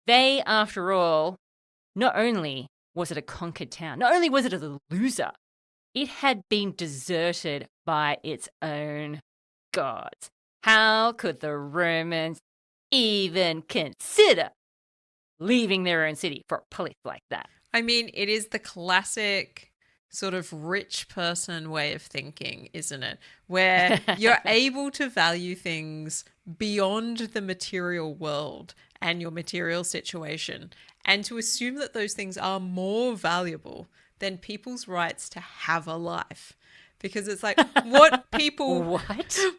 Veii, after all, not only was it a conquered town, not only was it a loser, it had been deserted by its own gods. How could the Romans even consider leaving their own city for a place like that? I mean, it is the classic sort of rich person way of thinking, isn't it? Where you're able to value things beyond the material world and your material situation, and to assume that those things are more valuable than people's rights to have a life. Because it's like, what people...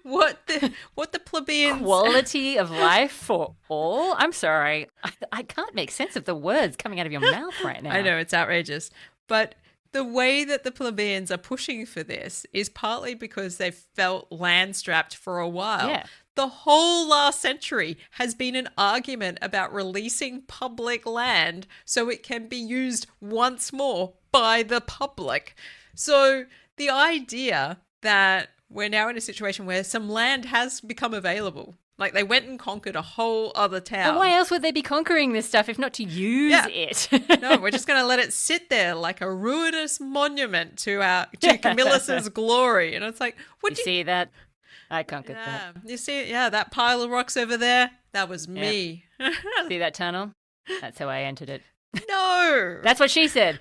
what the plebeians... Quality of life for all? I'm sorry. I can't make sense of the words coming out of your mouth right now. I know, it's outrageous. But the way that the plebeians are pushing for this is partly because they've felt land-strapped for a while. Yeah. The whole last century has been an argument about releasing public land so it can be used once more by the public. So the idea that we're now in a situation where some land has become available, like they went and conquered a whole other town. And why else would they be conquering this stuff if not to use it? No, we're just going to let it sit there like a ruinous monument to Camillus's glory. And it's like, what do you see that? I conquered that. You see, that pile of rocks over there, that was me. Yep. See that tunnel? That's how I entered it. No. That's what she said.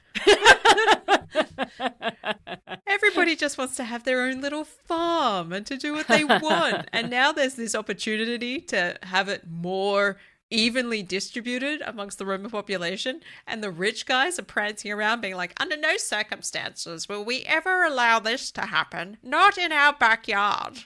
Everybody just wants to have their own little farm and to do what they want. And now there's this opportunity to have it more evenly distributed amongst the Roman population. And the rich guys are prancing around being like, under no circumstances will we ever allow this to happen. Not in our backyard.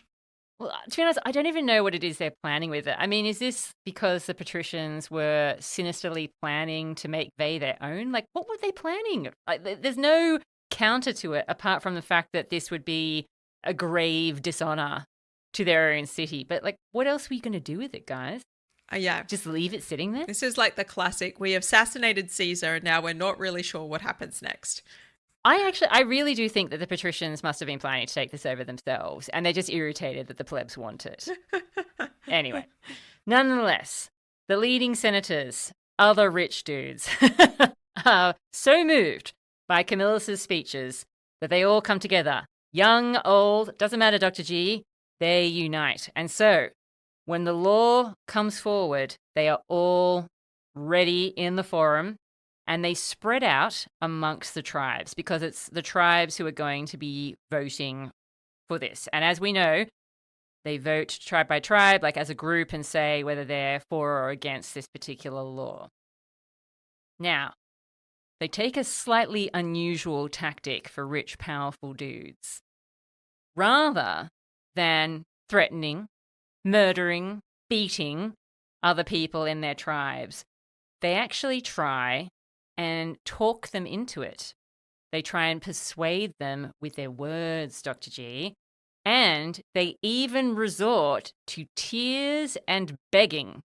Well, to be honest, I don't even know what it is they're planning with it. I mean, is this because the patricians were sinisterly planning to make Veii their own? Like, what were they planning? Like, there's no counter to it apart from the fact that this would be a grave dishonor to their own city. But, like, what else were you going to do with it, guys? Yeah. Just leave it sitting there? This is like the classic, we assassinated Caesar and now we're not really sure what happens next. I really do think that the patricians must have been planning to take this over themselves, and they're just irritated that the plebs want it. Anyway, nonetheless, the leading senators, other rich dudes, are so moved by Camillus' speeches that they all come together. Young, old, doesn't matter, Dr. G. They unite. And so when the law comes forward, they are all ready in the forum and they spread out amongst the tribes because it's the tribes who are going to be voting for this. And as we know, they vote tribe by tribe, like as a group, and say whether they're for or against this particular law. Now, they take a slightly unusual tactic for rich, powerful dudes. Rather than threatening, murdering, beating other people in their tribes, they actually try and talk them into it. They try and persuade them with their words, Dr. G. And they even resort to tears and begging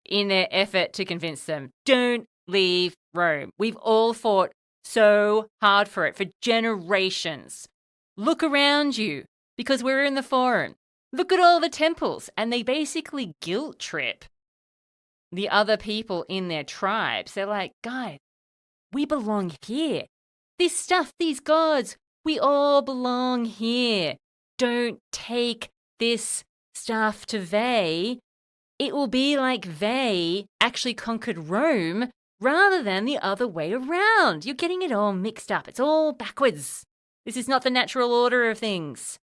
in their effort to convince them, don't leave Rome. We've all fought so hard for it for generations. Look around you because we're in the forum. Look at all the temples. And they basically guilt trip the other people in their tribes. They're like, guys, we belong here. This stuff, these gods, we all belong here. Don't take this stuff to Veii. It will be like Veii actually conquered Rome rather than the other way around. You're getting it all mixed up. It's all backwards. This is not the natural order of things.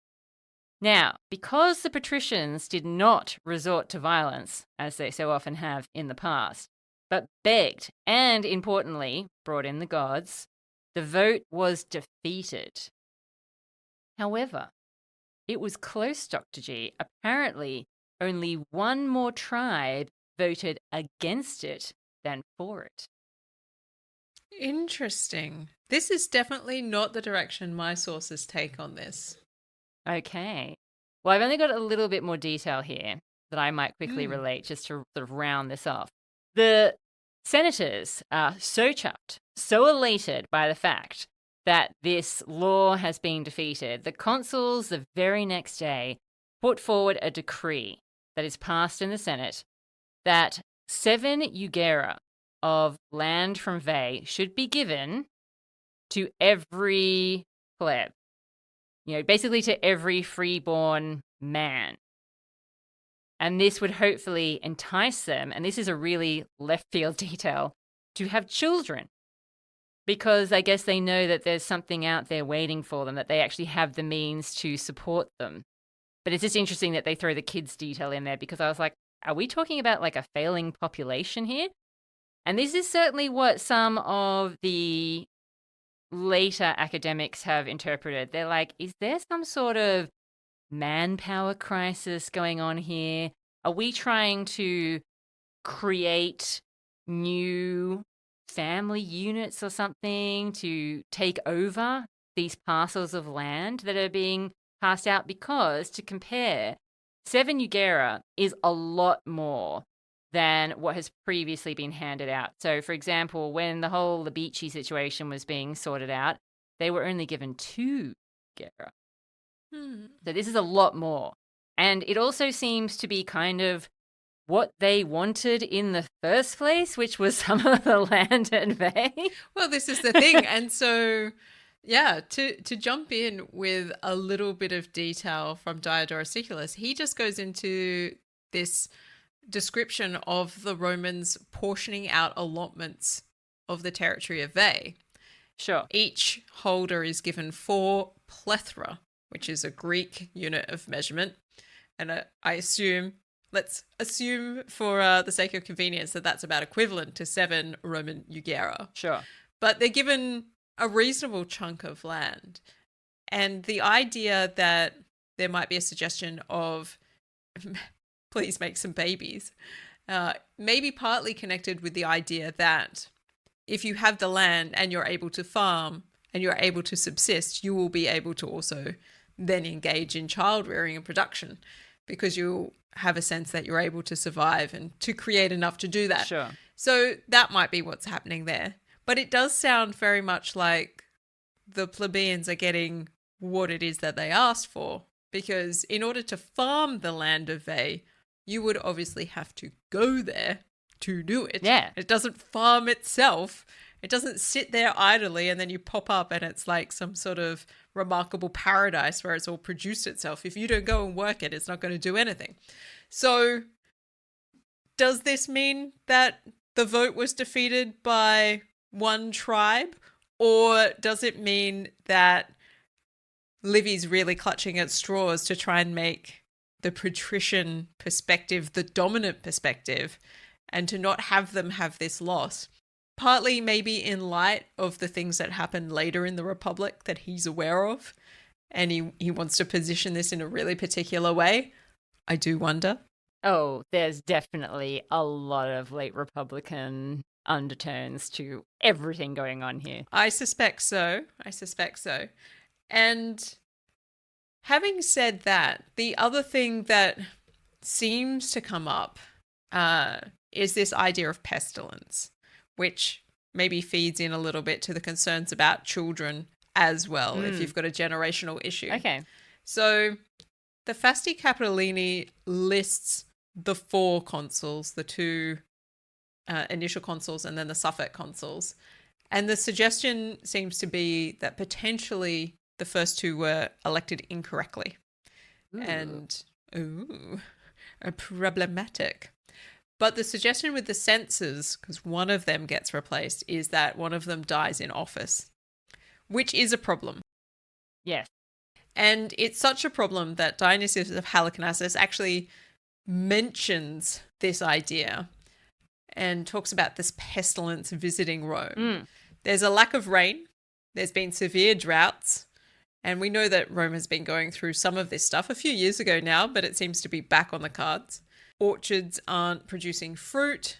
Now, because the patricians did not resort to violence, as they so often have in the past, but begged and, importantly, brought in the gods, the vote was defeated. However, it was close, Dr. G. Apparently, only one more tribe voted against it than for it. Interesting. This is definitely not the direction my sources take on this. Okay. Well, I've only got a little bit more detail here that I might quickly relate just to sort of round this off. The senators are so chuffed, so elated by the fact that this law has been defeated. The consuls, the very next day, put forward a decree that is passed in the Senate that 7 jugera of land from Veii should be given to every pleb. Basically to every freeborn man. And this would hopefully entice them, and this is a really left field detail, to have children. Because I guess they know that there's something out there waiting for them, that they actually have the means to support them. But it's just interesting that they throw the kids detail in there because I was like, are we talking about like a failing population here? And this is certainly what some of the later academics have interpreted. They're like, is there some sort of manpower crisis going on here? Are we trying to create new family units or something to take over these parcels of land that are being passed out? Because to compare, 7 jugera is a lot more than what has previously been handed out. So, for example, when the whole Labici situation was being sorted out, they were only given 2 jugera. So this is a lot more. And it also seems to be kind of what they wanted in the first place, which was some of the land at Veii. Well, this is the thing. And so, yeah, to jump in with a little bit of detail from Diodorus Siculus, he just goes into this description of the Romans portioning out allotments of the territory of Veii. Sure. Each holder is given 4 plethra, which is a Greek unit of measurement. And let's assume for the sake of convenience that that's about equivalent to 7 Roman jugera. Sure. But they're given a reasonable chunk of land. And the idea that there might be a suggestion of please make some babies, maybe partly connected with the idea that if you have the land and you're able to farm and you're able to subsist, you will be able to also then engage in child rearing and production because you'll have a sense that you're able to survive and to create enough to do that. Sure. So that might be what's happening there. But it does sound very much like the plebeians are getting what it is that they asked for, because in order to farm the land of Veii, you would obviously have to go there to do it. Yeah. It doesn't farm itself. It doesn't sit there idly and then you pop up and it's like some sort of remarkable paradise where it's all produced itself. If you don't go and work it, it's not going to do anything. So does this mean that the vote was defeated by one tribe? Or does it mean that Livy's really clutching at straws to try and make the patrician perspective the dominant perspective and to not have them have this loss? Partly maybe in light of the things that happened later in the Republic that he's aware of, and he wants to position this in a really particular way. I do wonder. Oh, there's definitely a lot of late Republican undertones to everything going on here. I suspect so. And having said that, the other thing that seems to come up is this idea of pestilence, which maybe feeds in a little bit to the concerns about children as well, if you've got a generational issue. Okay. So the Fasti Capitolini lists the 4 consuls, the 2 initial consuls and then the suffect consuls. And the suggestion seems to be that potentially the first 2 were elected incorrectly. And, problematic. But the suggestion with the censors, because one of them gets replaced, is that one of them dies in office, which is a problem. Yes. And it's such a problem that Dionysius of Halicarnassus actually mentions this idea and talks about this pestilence visiting Rome. There's a lack of rain. There's been severe droughts. And we know that Rome has been going through some of this stuff a few years ago now, but it seems to be back on the cards. Orchards aren't producing fruit.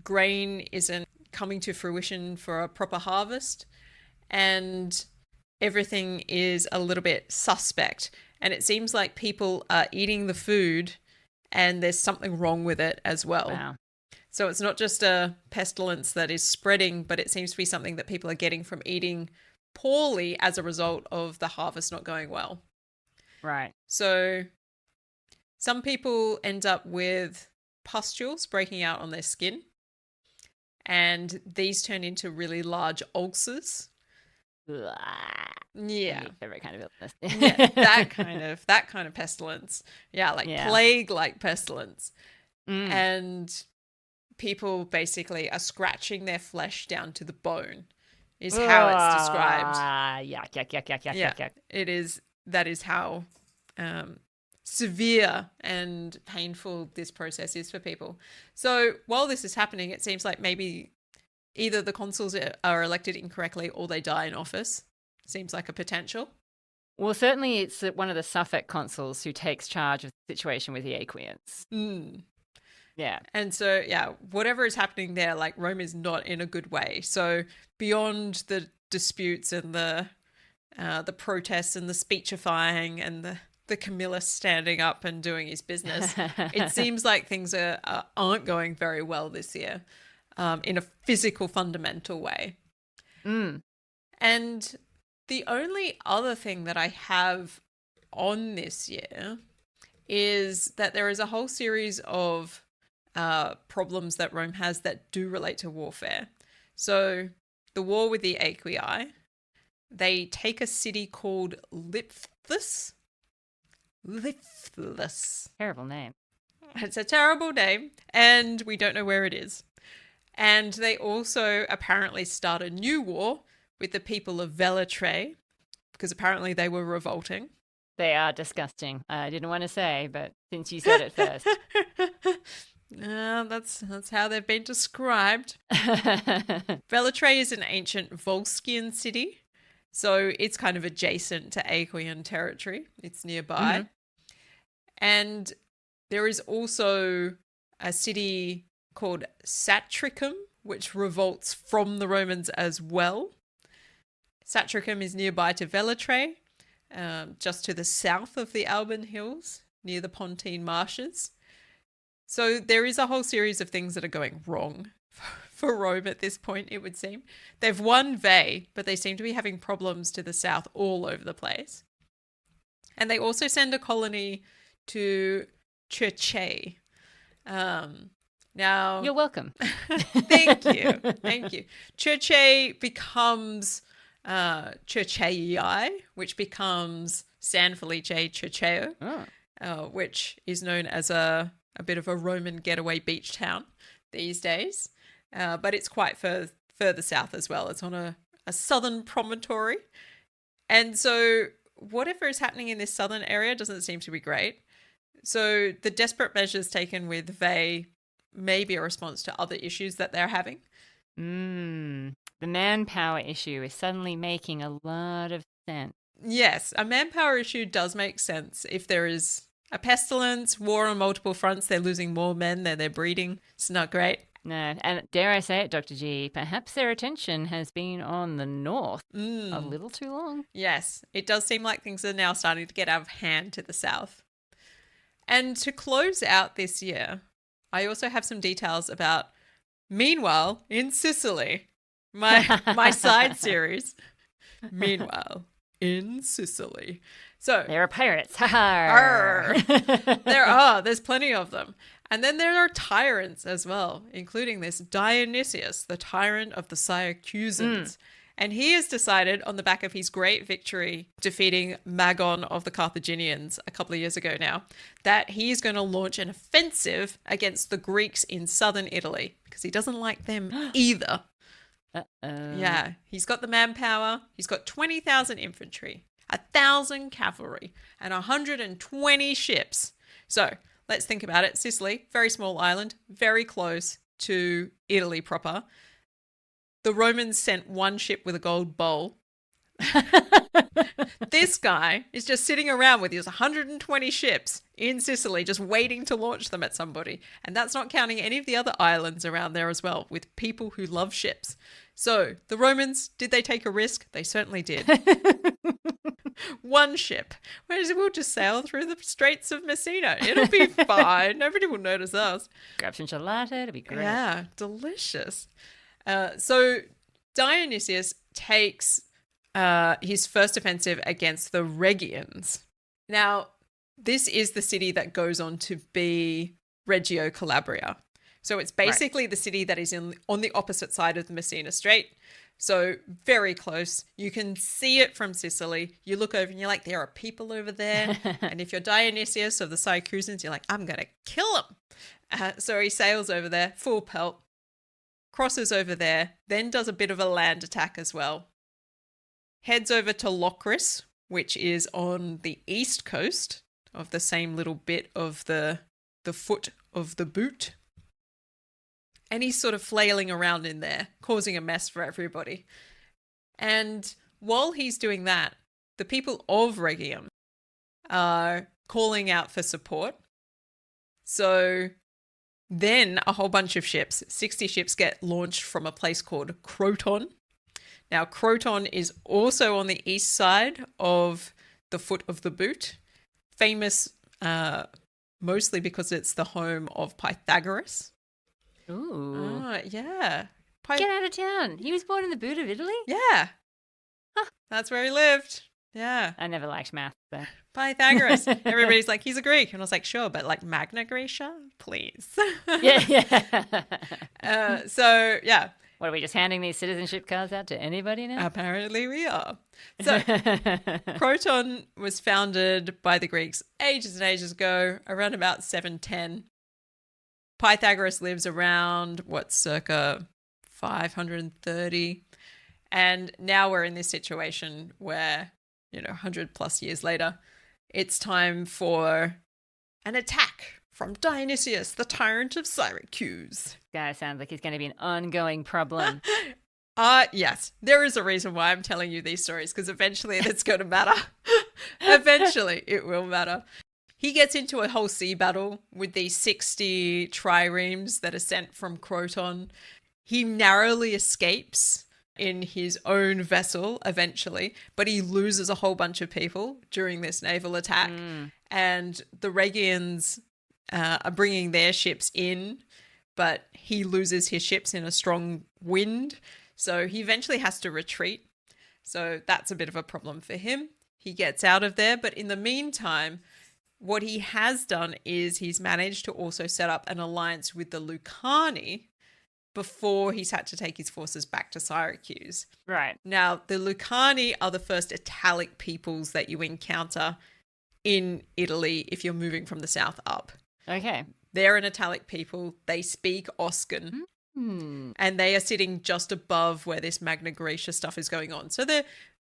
Grain isn't coming to fruition for a proper harvest. And everything is a little bit suspect. And it seems like people are eating the food and there's something wrong with it as well. Wow. So it's not just a pestilence that is spreading, but it seems to be something that people are getting from eating poorly as a result of the harvest not going well. Right. So some people end up with pustules breaking out on their skin, and these turn into really large ulcers. Yeah. Favorite kind of illness. Yeah, that kind of pestilence. Yeah, like plague-like pestilence. And people basically are scratching their flesh down to the bone is how it's described. Yuck. That is how severe and painful this process is for people. So while this is happening, it seems like maybe either the consuls are elected incorrectly or they die in office. Seems like a potential. Well, certainly it's one of the suffect consuls who takes charge of the situation with the Aequians. Yeah. And so, whatever is happening there, like Rome is not in a good way. So beyond the disputes and the protests and the speechifying and the Camillus standing up and doing his business, it seems like things aren't going very well this year in a physical, fundamental way. And the only other thing that I have on this year is that there is a whole series of problems that Rome has that do relate to warfare. So the war with the Aequii, they take a city called Lipthus. Terrible name. It's a terrible name, and we don't know where it is. And they also apparently start a new war with the people of Velitrae, because apparently they were revolting. They are disgusting. I didn't want to say, but since you said it first. That's how they've been described. Velitrae is an ancient Volscian city, so it's kind of adjacent to Aequian territory. It's nearby. And there is also a city called Satricum, which revolts from the Romans as well. Satricum is nearby to Velitrae, just to the south of the Alban Hills, near the Pontine Marshes. So there is a whole series of things that are going wrong for Rome at this point, it would seem. They've won Veii, but they seem to be having problems to the south all over the place. And they also send a colony to Circe. Now, You're welcome. thank you. Thank you. Churche becomes Churchei, which becomes San Felice Churcheo, which is known as a bit of a Roman getaway beach town these days. But it's quite further south as well. It's on a southern promontory. And so whatever is happening in this southern area doesn't seem to be great. So the desperate measures taken with Veii may be a response to other issues that they're having. The manpower issue is suddenly making a lot of sense. Yes, a manpower issue does make sense. If there is a pestilence, war on multiple fronts, they're losing more men than they're breeding. It's not great. No, and dare I say it, Dr. G, perhaps their attention has been on the north a little too long. Yes, it does seem like things are now starting to get out of hand to the south. And to close out this year, I also have some details about, meanwhile, in Sicily, my side series. Meanwhile, in Sicily. So there are pirates. There's plenty of them. And then there are tyrants as well, including this Dionysius, the tyrant of the Syracusans. And he has decided, on the back of his great victory defeating Magon of the Carthaginians a couple of years ago now, that he's going to launch an offensive against the Greeks in southern Italy because he doesn't like them either. Yeah, he's got the manpower. He's got 20,000 infantry, 1,000 cavalry, and 120 ships. So let's think about it. Sicily, very small island, very close to Italy proper. The Romans sent one ship with a gold bowl. This guy is just sitting around with his 120 ships in Sicily, just waiting to launch them at somebody. And that's not counting any of the other islands around there as well, with people who love ships. So the Romans, did they take a risk? They certainly did. One ship. We'll just sail through the Straits of Messina. It'll be fine. Nobody will notice us. Grab some gelato. It'll be great. Yeah, delicious. So Dionysius takes his first offensive against the Rhegians. Now, this is the city that goes on to be Reggio Calabria. So it's basically the city that is on the opposite side of the Messina Strait. So very close. You can see it from Sicily. You look over and you're like, there are people over there. And if you're Dionysius of the Syracusans, you're like, I'm going to kill them. So he sails over there, full pelt, crosses over there, then does a bit of a land attack as well. Heads over to Locris, which is on the east coast of the same little bit of the foot of the boot. And he's sort of flailing around in there, causing a mess for everybody. And while he's doing that, the people of Rhegium are calling out for support. So then a whole bunch of ships, 60 ships, get launched from a place called Croton. Now, Croton is also on the east side of the foot of the boot, famous mostly because it's the home of Pythagoras. Ooh. Yeah. Get out of town. He was born in the boot of Italy? Yeah. Huh. That's where he lived. Yeah. I never liked math, but Pythagoras. Everybody's like, he's a Greek. And I was like, sure, but like Magna Graecia, please. Yeah. So, yeah. What, are we just handing these citizenship cards out to anybody now? Apparently we are. So, Croton was founded by the Greeks ages and ages ago, around about 710. Pythagoras lives around, circa 530. And now we're in this situation where, 100 plus years later, it's time for an attack from Dionysius, the tyrant of Syracuse. Guy sounds like he's going to be an ongoing problem. Yes, there is a reason why I'm telling you these stories, because eventually it's going to matter. Eventually it will matter. He gets into a whole sea battle with these 60 triremes that are sent from Croton. He narrowly escapes in his own vessel eventually, but he loses a whole bunch of people during this naval attack. And the Rhegians are bringing their ships in, but he loses his ships in a strong wind. So he eventually has to retreat. So that's a bit of a problem for him. He gets out of there, but in the meantime, what he has done is he's managed to also set up an alliance with the Lucani before he's had to take his forces back to Syracuse. Right. Now, the Lucani are the first Italic peoples that you encounter in Italy if you're moving from the south up. Okay. They're an Italic people. They speak Oscan. And they are sitting just above where this Magna Graecia stuff is going on. So they're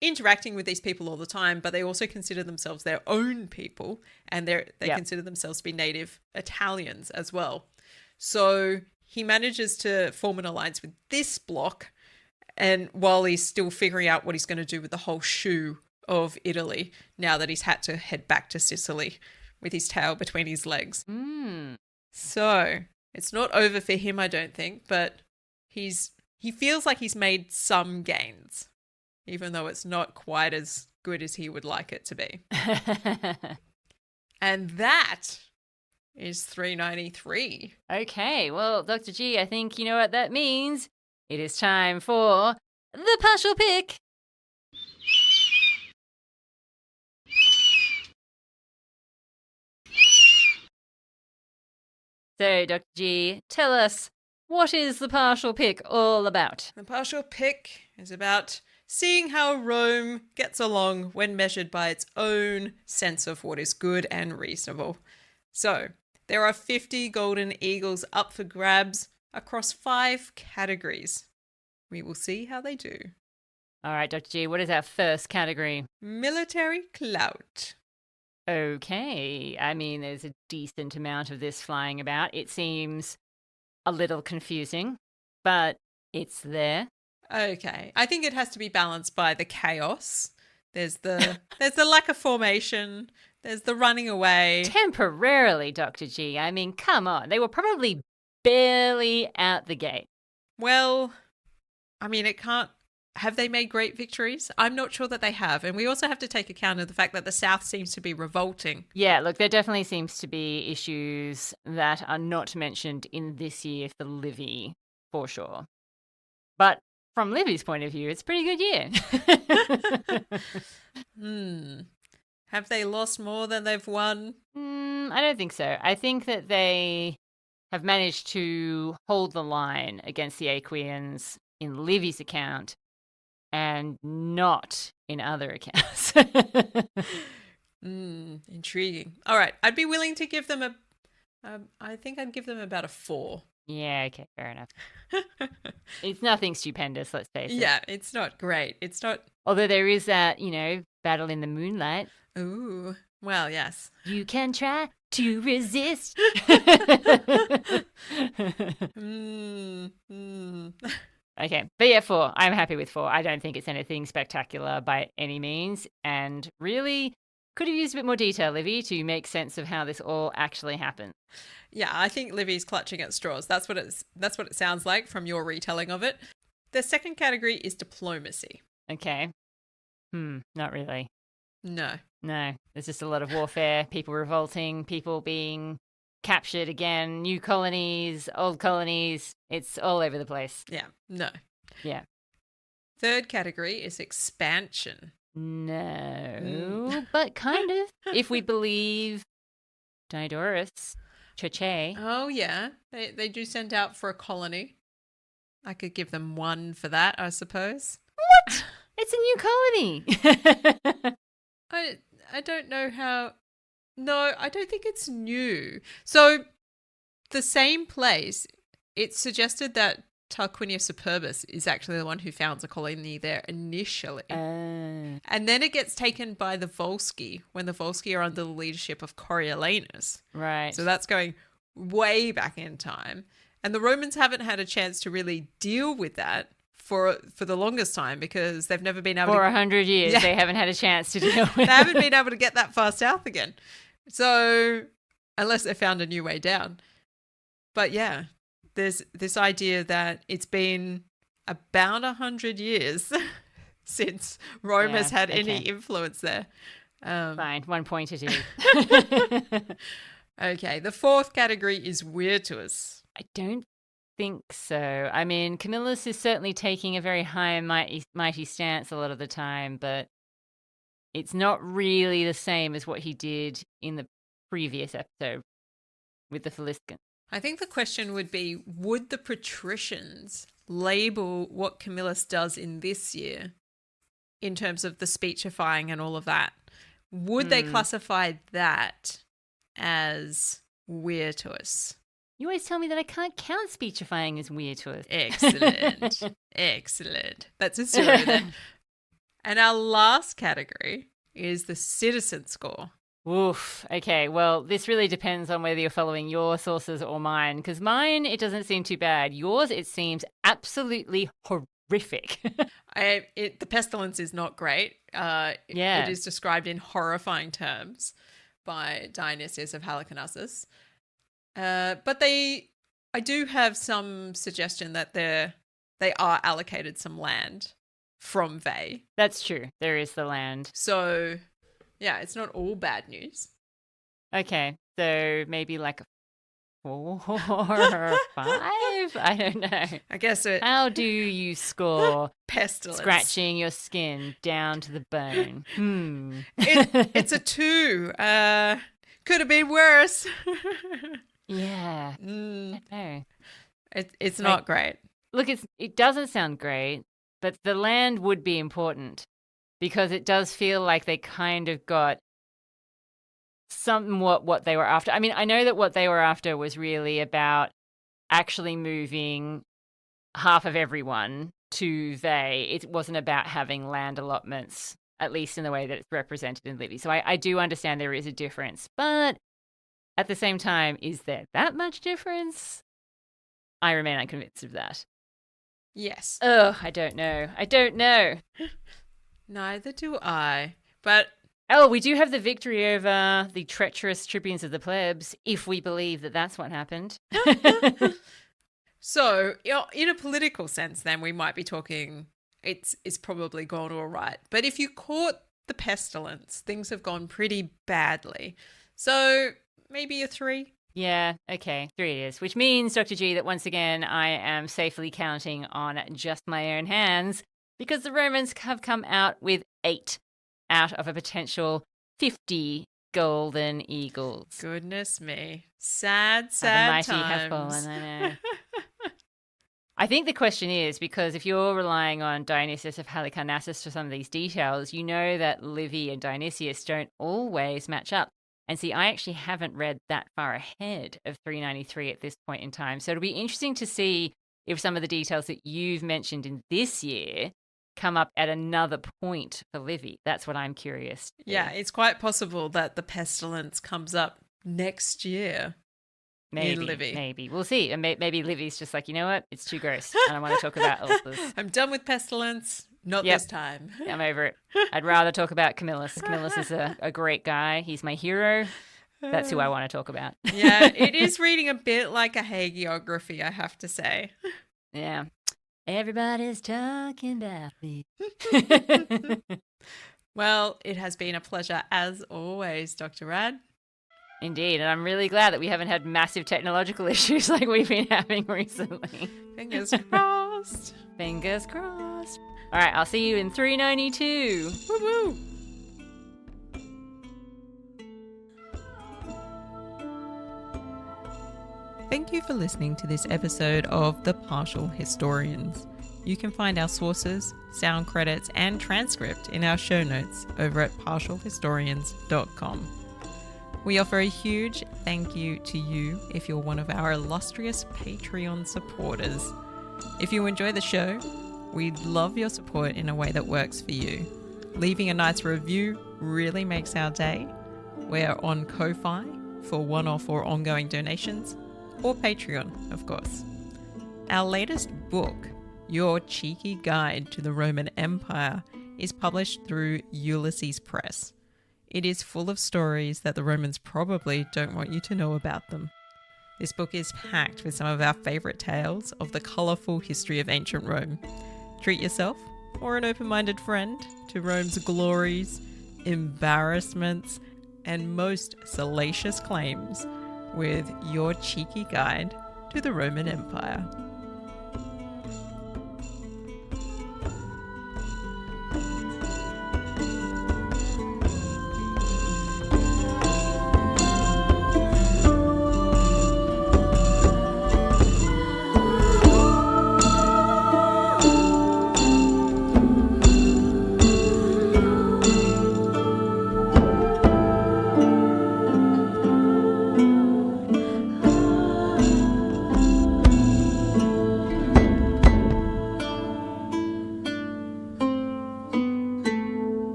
interacting with these people all the time, but they also consider themselves their own people, and they consider themselves to be native Italians as well. So he manages to form an alliance with this bloc, and while he's still figuring out what he's going to do with the whole shoe of Italy, now that he's had to head back to Sicily with his tail between his legs. So it's not over for him, I don't think, but he feels like he's made some gains, even though it's not quite as good as he would like it to be. And that is 393. Okay, well, Dr. G, I think you know what that means. It is time for the partial pick. So, Dr. G, tell us, what is the partial pick all about? The partial pick is about seeing how Rome gets along when measured by its own sense of what is good and reasonable. So, there are 50 golden eagles up for grabs across 5 categories. We will see how they do. All right, Dr. G, what is our first category? Military clout. Okay, I mean, there's a decent amount of this flying about. It seems a little confusing, but it's there. Okay, I think it has to be balanced by the chaos. There's the lack of formation. There's the running away. Temporarily, Dr. G. I mean, come on. They were probably barely out the gate. Well, I mean, it can't... Have they made great victories? I'm not sure that they have. And we also have to take account of the fact that the South seems to be revolting. Yeah, look, there definitely seems to be issues that are not mentioned in this year for Livy, for sure. But from Livy's point of view, it's a pretty good year. Have they lost more than they've won? I don't think so. I think that they have managed to hold the line against the Aequians in Livy's account and not in other accounts. Intriguing. All right. I'd be willing to give them I think I'd give them about a 4. Yeah, okay, fair enough. It's nothing stupendous, let's face it. Yeah, it's not great. It's not... Although there is that, battle in the moonlight. Ooh, well, yes. You can try to resist. Okay, but yeah, 4. I'm happy with 4. I don't think it's anything spectacular by any means, and really could have used a bit more detail, Livy, to make sense of how this all actually happened. Yeah, I think Livy's clutching at straws. That's what it sounds like from your retelling of it. The second category is diplomacy. Okay. Not really. No. There's just a lot of warfare, people revolting, people being captured again, new colonies, old colonies. It's all over the place. Yeah, no. Yeah. Third category is expansion. No, but kind of. If we believe Diodorus, Choche. Oh, yeah. They do send out for a colony. I could give them 1 for that, I suppose. What? It's a new colony. I don't know how... No, I don't think it's new. So the same place, it's suggested that Tarquinius Superbus is actually the one who founds a colony there initially. And then it gets taken by the Volsci when the Volsci are under the leadership of Coriolanus. Right. So that's going way back in time. And the Romans haven't had a chance to really deal with that for the longest time because they've never been able for 100 years, they haven't had a chance to deal with They haven't been able to get that far south again. So, unless they found a new way down. But yeah, there's this idea that it's been about 100 years since Rome has had any influence there. Fine, 1 point to 2. Okay, the fourth category is virtuous. I don't think so. I mean, Camillus is certainly taking a very high and mighty stance a lot of the time, but it's not really the same as what he did in the previous episode with the Faliscans. I think the question would be, would the patricians label what Camillus does in this year in terms of the speechifying and all of that? Would they classify that as virtuous? You always tell me that I can't count speechifying as virtuous. Excellent. Excellent. That's a zero then. And our last category is the citizen score. Oof. Okay, well, this really depends on whether you're following your sources or mine, because mine, it doesn't seem too bad. Yours, it seems absolutely horrific. The pestilence is not great. Yeah. It is described in horrifying terms by Dionysius of Halicarnassus. But I do have some suggestion that they are allocated some land from Veii. That's true. There is the land. So, yeah, it's not all bad news. Okay, so maybe like a 4 or 5? I don't know. I guess How do you score pestilence. scratching your skin down to the bone? It's a 2. Could have been worse. Yeah. I don't know. It's not great. Look, it doesn't sound great, but the land would be important because it does feel like they kind of got somewhat what they were after. I mean, I know that what they were after was really about actually moving half of everyone to Veii. It wasn't about having land allotments, at least in the way that it's represented in Livy. So I do understand there is a difference, but at the same time, is there that much difference? I remain unconvinced of that. Yes. Oh, I don't know. Neither do I. But oh, we do have the victory over the treacherous tribunes of the plebs, if we believe that that's what happened. so, in a political sense, then we might be talking it's probably gone all right. But if you caught the pestilence, things have gone pretty badly. So maybe a 3. Yeah, okay, 3 it is. Which means, Dr. G, that once again I am safely counting on just my own hands because the Romans have come out with 8 out of a potential 50 golden eagles. Goodness me. Sad The mighty times. have fallen, I know. I think the question is, because if you're relying on Dionysius of Halicarnassus for some of these details, you know that Livy and Dionysius don't always match up. And see, I actually haven't read that far ahead of 393 at this point in time. So it'll be interesting to see if some of the details that you've mentioned in this year come up at another point for Livy. That's what I'm curious. Yeah, it's quite possible that the pestilence comes up next year. Maybe, in Livy. Maybe. We'll see. And maybe Livy's just like, you know what? It's too gross. I don't want to talk about ulcers. I'm done with pestilence. Not this time. I'm over it. I'd rather talk about Camillus. Camillus is a great guy. He's my hero. That's who I want to talk about. Yeah, it is reading a bit like a hagiography, I have to say. Yeah. Everybody's talking about me. Well, it has been a pleasure as always, Dr. Rad. Indeed, and I'm really glad that we haven't had massive technological issues like we've been having recently. Fingers crossed. Fingers crossed. All right, I'll see you in 392. Woo woo. Thank you for listening to this episode of The Partial Historians. You can find our sources, sound credits, and transcript in our show notes over at partialhistorians.com. We offer a huge thank you to you if you're one of our illustrious Patreon supporters. If you enjoy the show, we'd love your support in a way that works for you. Leaving a nice review really makes our day. We're on Ko-Fi for one-off or ongoing donations, or Patreon, of course. Our latest book, Your Cheeky Guide to the Roman Empire, is published through Ulysses Press. It is full of stories that the Romans probably don't want you to know about them. This book is packed with some of our favourite tales of the colourful history of ancient Rome. Treat yourself, or an open-minded friend, to Rome's glories, embarrassments, and most salacious claims with Your Cheeky Guide to the Roman Empire.